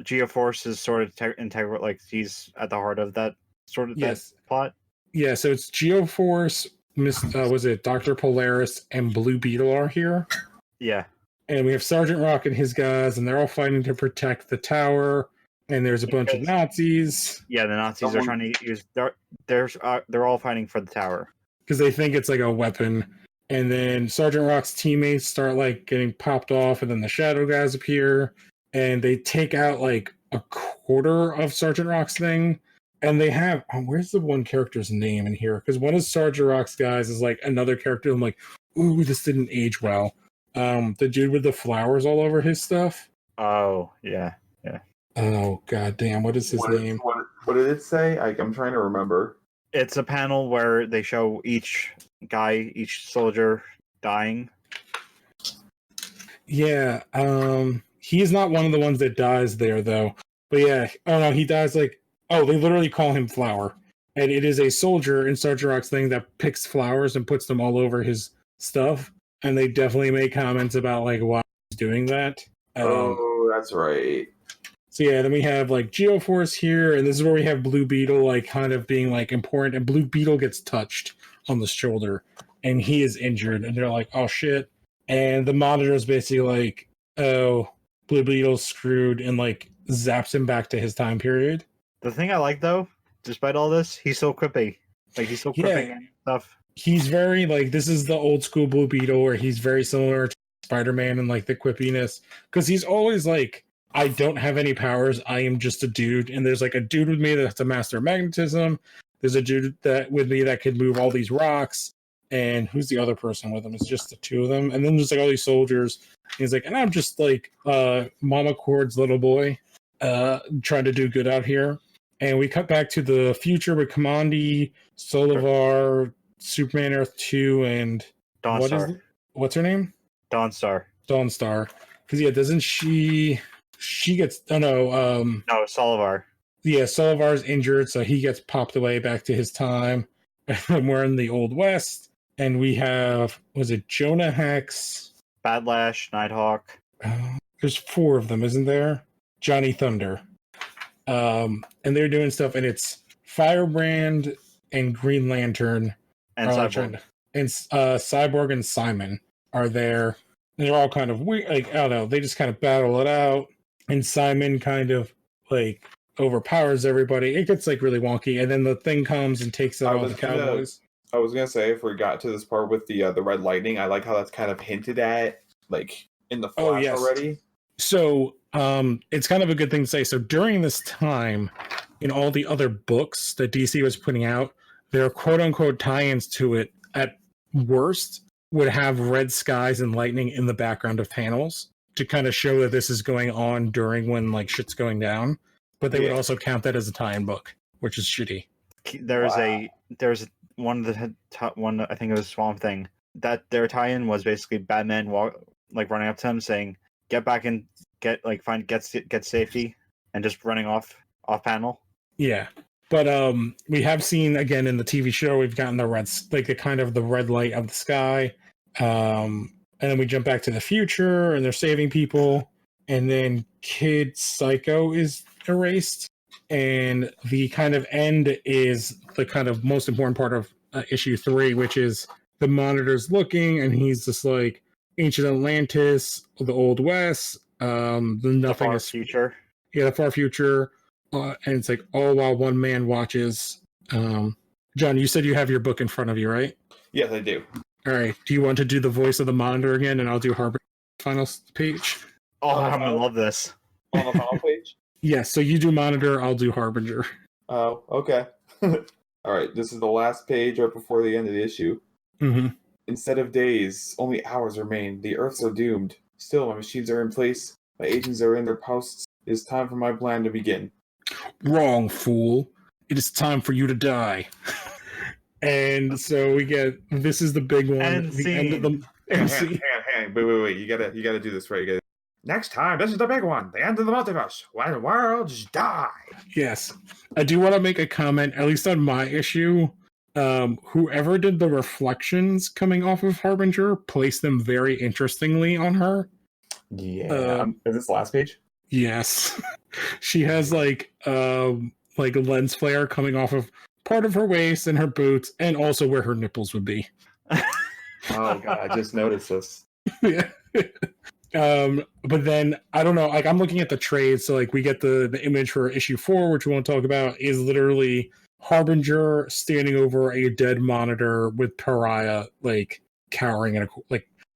E: Geoforce is sort of integral, like he's at the heart of that sort of that plot.
A: Yeah, so it's Geoforce, was it Dr. Polaris, and Blue Beetle are here.
E: Yeah.
A: And we have Sergeant Rock and his guys, and they're all fighting to protect the tower. And there's a bunch of Nazis.
E: Yeah, the Nazis are trying to use... They're all fighting for the tower.
A: Because they think it's like a weapon. And then Sergeant Rock's teammates start like getting popped off, and then the Shadow guys appear. And they take out like quarter of Sergeant Rock's thing. And they have, where's the one character's name in here? Because one of Sergeant Rock's guys is like another character. I'm like, ooh, this didn't age well. The dude with the flowers all over his stuff.
E: Oh, yeah.
A: Oh, god damn. What is his name?
D: What did it say? I'm trying to remember.
E: It's a panel where they show each soldier dying.
A: Yeah. He's not one of the ones that dies there, though. But yeah. Oh, no, he dies like, oh, they literally call him Flower. And it is a soldier in Sergeant Rock's thing that picks flowers and puts them all over his stuff. And they definitely make comments about like why he's doing that.
D: Oh, that's right.
A: So yeah, then we have like Geoforce here, and this is where we have Blue Beetle like kind of being like important, and Blue Beetle gets touched on the shoulder, and he is injured, and they're like, oh shit. And the Monitor is basically like, oh, Blue Beetle's screwed, and like zaps him back to his time period.
E: The thing I like though, despite all this, he's so quippy. Like he's so quippy and stuff.
A: He's very like, this is the old school Blue Beetle where he's very similar to Spider-Man and like the quippiness, because he's always like, I don't have any powers, I am just a dude, and there's like a dude with me that's a master of magnetism, there's a dude that with me that could move all these rocks, and who's the other person with him? It's just the two of them, and then there's like all these soldiers, and he's like, and I'm just like Mama Cord's little boy trying to do good out here. And we cut back to the future with Commandi, Solivar, Superman Earth 2, and
E: Dawnstar.
A: What's her name?
E: Dawnstar.
A: Dawnstar. Because yeah, doesn't she gets no
E: Solivar.
A: Yeah, Solivar's injured, so he gets popped away back to his time. And we're in the Old West, and we have, was it Jonah Hex,
E: Badlash, Nighthawk.
A: There's 4 of them, isn't there? Johnny Thunder. And they're doing stuff, and it's Firebrand and Green Lantern
E: And Cyborg.
A: Cyborg and Simon are there. They're all kind of weird, like, I don't know, they just kind of battle it out, and Simon kind of like overpowers everybody. It gets like really wonky, and then the thing comes and takes out all the cowboys.
D: I was gonna say, if we got to this part with the Red Lightning, I like how that's kind of hinted at, like in the Flash already.
A: So it's kind of a good thing to say. So during this time, in all the other books that DC was putting out, their quote unquote tie-ins to it at worst would have red skies and lightning in the background of panels to kind of show that this is going on during when like shit's going down. But they would also count that as a tie-in book, which is shitty.
E: There's one of the one, I think it was Swamp Thing, that their tie-in was basically Batman running up to him saying, "Get back and get safety," and just running off panel.
A: Yeah. But we have seen again in the TV show, we've gotten the the red light of the sky. And then we jump back to the future and they're saving people. And then Kid Psycho is erased. And the kind of end is the kind of most important part of issue 3, which is the Monitor's looking and he's just like ancient Atlantis, the Old West, the far
E: future.
A: Yeah, the far future. And it's like all while one man watches. John, you said you have your book in front of you, right?
D: Yes, I do.
A: All right. Do you want to do the voice of the Monitor again, and I'll do Harbinger final page?
E: Oh, I'm gonna love this.
D: On the final page?
A: Yes. So you do Monitor, I'll do Harbinger.
D: Oh, okay. All right. This is the last page right before the end of the issue.
A: Mm-hmm.
D: Instead of days, only hours remain. The Earths are doomed. Still, my machines are in place. My agents are in their posts. It is time for my plan to begin.
A: Wrong, fool. It is time for you to die. And so we get, this is the big one.
E: End
A: end of the
D: Hang on. Wait. You gotta do this right. Next time, this is the big one. The end of the multiverse. When worlds die.
A: Yes. I do want to make a comment, at least on my issue. Whoever did the reflections coming off of Harbinger placed them very interestingly on her.
D: Yeah. Is this the last page?
A: Yes. She has like a lens flare coming off of part of her waist and her boots, and also where her nipples would be.
D: Oh god, I just noticed this.
A: Yeah. But then I don't know, like I'm looking at the trade, so like we get the image for issue 4, which we won't talk about, is literally Harbinger standing over a dead Monitor with Pariah like cowering in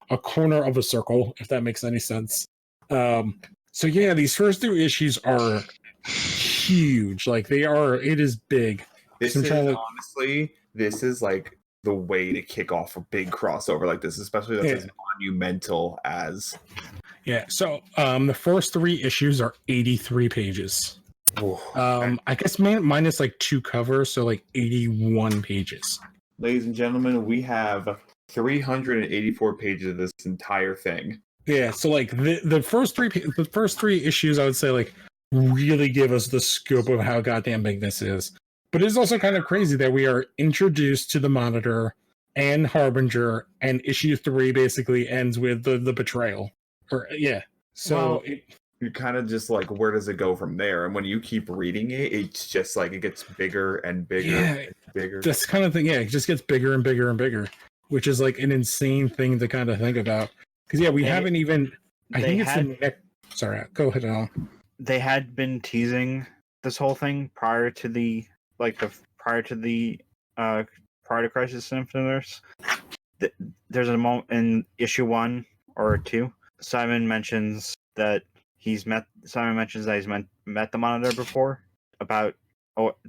A: a corner of a circle, if that makes any sense. So yeah, these first 2 issues are huge. Like they are. It is big.
D: This
A: I'm
D: is
A: trying to-
D: honestly, this is like the way to kick off a big crossover like this, especially that's
A: Yeah.
D: as monumental as.
A: Yeah. So the first 3 issues are 83 pages. I guess minus like 2 covers, so like 81 pages.
D: Ladies and gentlemen, we have 384 pages of this entire thing.
A: Yeah. So like the first three issues, I would say like really give us the scope of how goddamn big this is. But it's also kind of crazy that we are introduced to the Monitor and Harbinger, and issue 3 basically ends with the betrayal. Or yeah. So
E: Well,
D: you're kind of just like, where does it go from there? And when you keep reading it, it's just like it gets bigger and bigger and bigger.
A: this kind of thing, yeah, it just gets bigger and bigger and bigger, which is like an insane thing to kind of think about. Because yeah, we haven't even. I think it's the next. Sorry, go ahead, Alan.
E: They had been teasing this whole thing prior to Crisis on Infinite Earths. There's a moment in issue 1 or 2. Simon mentions that he's met the Monitor before, about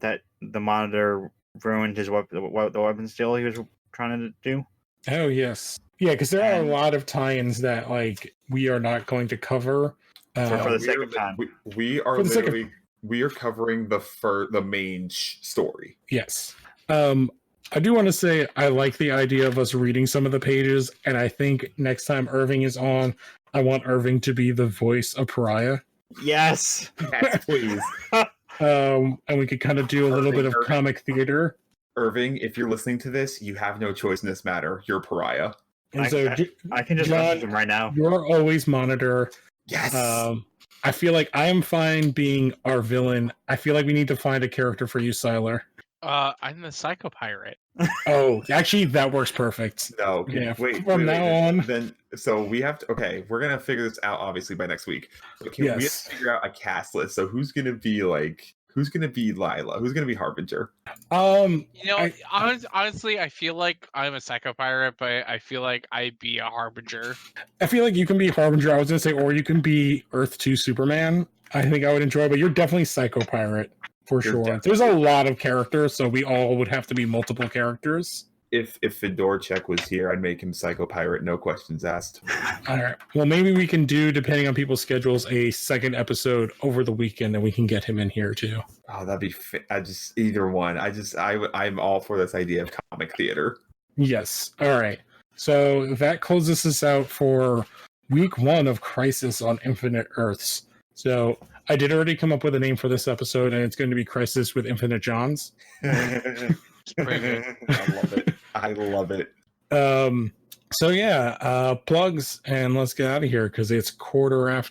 E: that the Monitor ruined his the weapons deal he was trying to do.
A: Oh yes, yeah, because there are a lot of tie-ins that like we are not going to cover
E: For the sake of time.
D: We are
A: For the sake of-
D: literally we are covering the main story.
A: Yes. I do want to say I like the idea of us reading some of the pages, and I think next time Irving is on, I want Irving to be the voice of Pariah.
E: Yes.
D: Yes, please.
A: And we could kind of do a little bit of comic theater.
D: Irving, if you're listening to this, you have no choice in this matter. You're Pariah.
A: And
E: I can just
A: John,
E: message him right now.
A: You're always Monitor.
D: Yes.
A: I feel like I am fine being our villain. I feel like we need to find a character for you, Siler.
C: I'm the Psycho Pirate.
A: Oh, actually, that works perfect.
D: No, okay.
A: Yeah,
D: Wait.
A: from now on.
D: Then, so we have to. Okay, we're gonna figure this out obviously by next week. But we have to figure out a cast list. So who's gonna be Lila? Who's gonna be Harbinger?
C: Honestly, I feel like I'm a Psycho Pirate, but I feel like I'd be a Harbinger.
A: I feel like you can be Harbinger. I was gonna say, or you can be Earth 2 Superman. I think I would enjoy, but you're definitely Psycho Pirate for sure. There's a lot of characters, so we all would have to be multiple characters.
D: If Fedorchek was here, I'd make him Psycho Pirate, no questions asked.
A: All right. Well, maybe we can do, depending on people's schedules, a second episode over the weekend, and we can get him in here too.
D: Oh, that'd be. Either one. I'm all for this idea of comic theater.
A: Yes. All right. So that closes us out for week 1 of Crisis on Infinite Earths. So I did already come up with a name for this episode, and it's going to be Crisis with Infinite Jons.
D: I love it.
A: So yeah, plugs, and let's get out of here because it's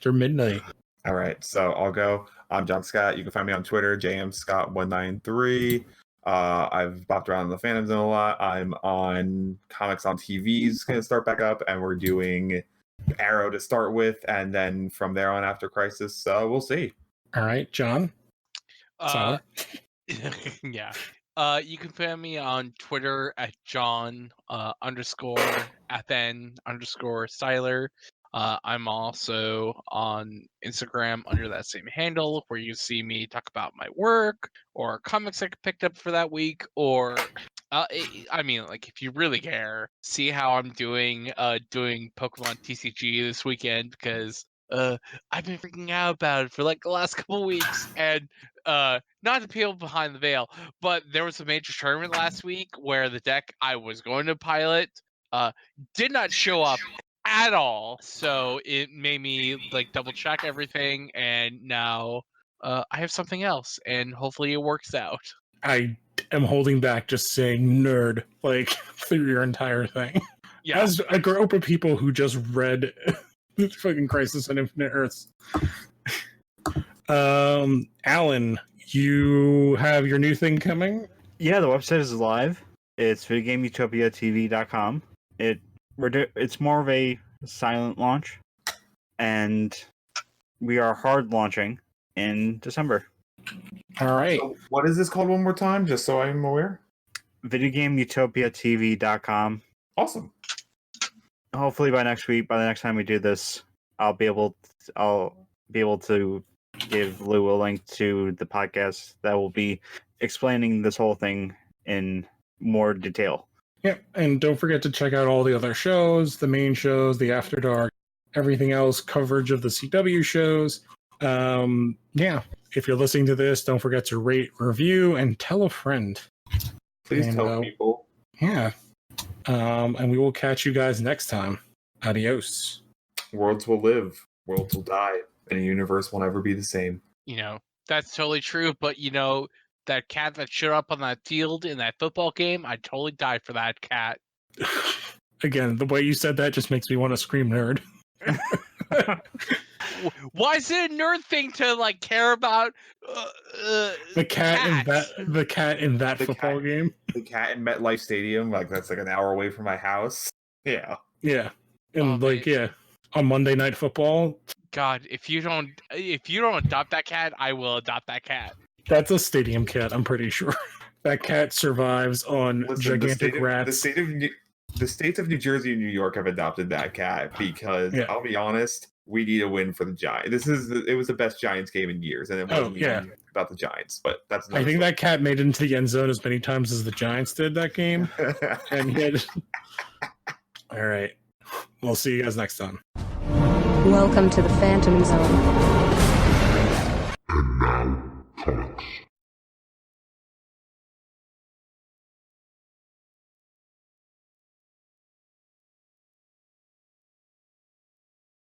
A: midnight.
D: All right, so I'll go. I'm John Scott. You can find me on Twitter, jmscott193. I've bopped around in the fandom zone a lot. I'm on Comics on TV. It's going to start back up, and we're doing Arrow to start with, and then from there on after Crisis, we'll see.
A: All right, John.
C: Yeah. You can find me on Twitter at John_FN_Styler. I'm also on Instagram under that same handle, where you see me talk about my work or comics I picked up for that week, or if you really care, see how I'm doing Pokemon TCG this weekend, because I've been freaking out about it for like the last couple weeks, and not to peel behind the veil, but there was a major tournament last week where the deck I was going to pilot did not show up at all, so it made me like double check everything, and now I have something else, and hopefully it works out.
A: I am holding back just saying nerd like through your entire thing.
C: Yeah.
A: As a group of people who just read fucking Crisis on Infinite Earths. Alan, you have your new thing coming?
E: Yeah, the website is live. It's videogameutopiatv.com. It's more of a silent launch, and we are hard launching in December.
A: All right.
D: So what is this called one more time, just so I'm aware?
E: videogameutopiatv.com.
D: Awesome.
E: Hopefully by the next time we do this, I'll be able to give Lou a link to the podcast that will be explaining this whole thing in more detail.
A: Yeah, and don't forget to check out all the other shows, the main shows, the After Dark, everything else, coverage of the CW shows. Yeah, if you're listening to this, don't forget to rate, review, and tell a friend.
D: Please
A: And,
D: tell people.
A: Yeah. And we will catch you guys next time. Adios.
D: Worlds will live, worlds will die, and a universe will never be the same.
C: You know, that's totally true. But, you know, that cat that showed up on that field in that football game, I'd totally die for that cat.
A: Again, the way you said that just makes me want to scream nerd.
C: Why is it a nerd thing to like care about
A: The cat
C: cats?
A: in that
D: The
A: football
D: cat.
A: game.
D: The cat in MetLife Stadium, like that's like an hour away from my house. Yeah.
A: Yeah. And
C: Oh,
A: like,
C: man.
A: yeah. On Monday Night Football,
C: God, if you don't adopt that cat, I will adopt that cat.
A: that's a stadium cat, I'm pretty sure. That cat survives on
D: Listen,
A: gigantic rats.
D: The states of New Jersey and New York have adopted that cat because
A: Yeah.
D: I'll be honest, we need a win for the Giants. It was the best Giants game in years, and it wasn't even about the Giants. But that's
A: I think that cat made it into the end zone as many times as the Giants did that game. And he had... All right. We'll see you guys next time.
B: Welcome to the Phantom Zone.
F: And now, Comics.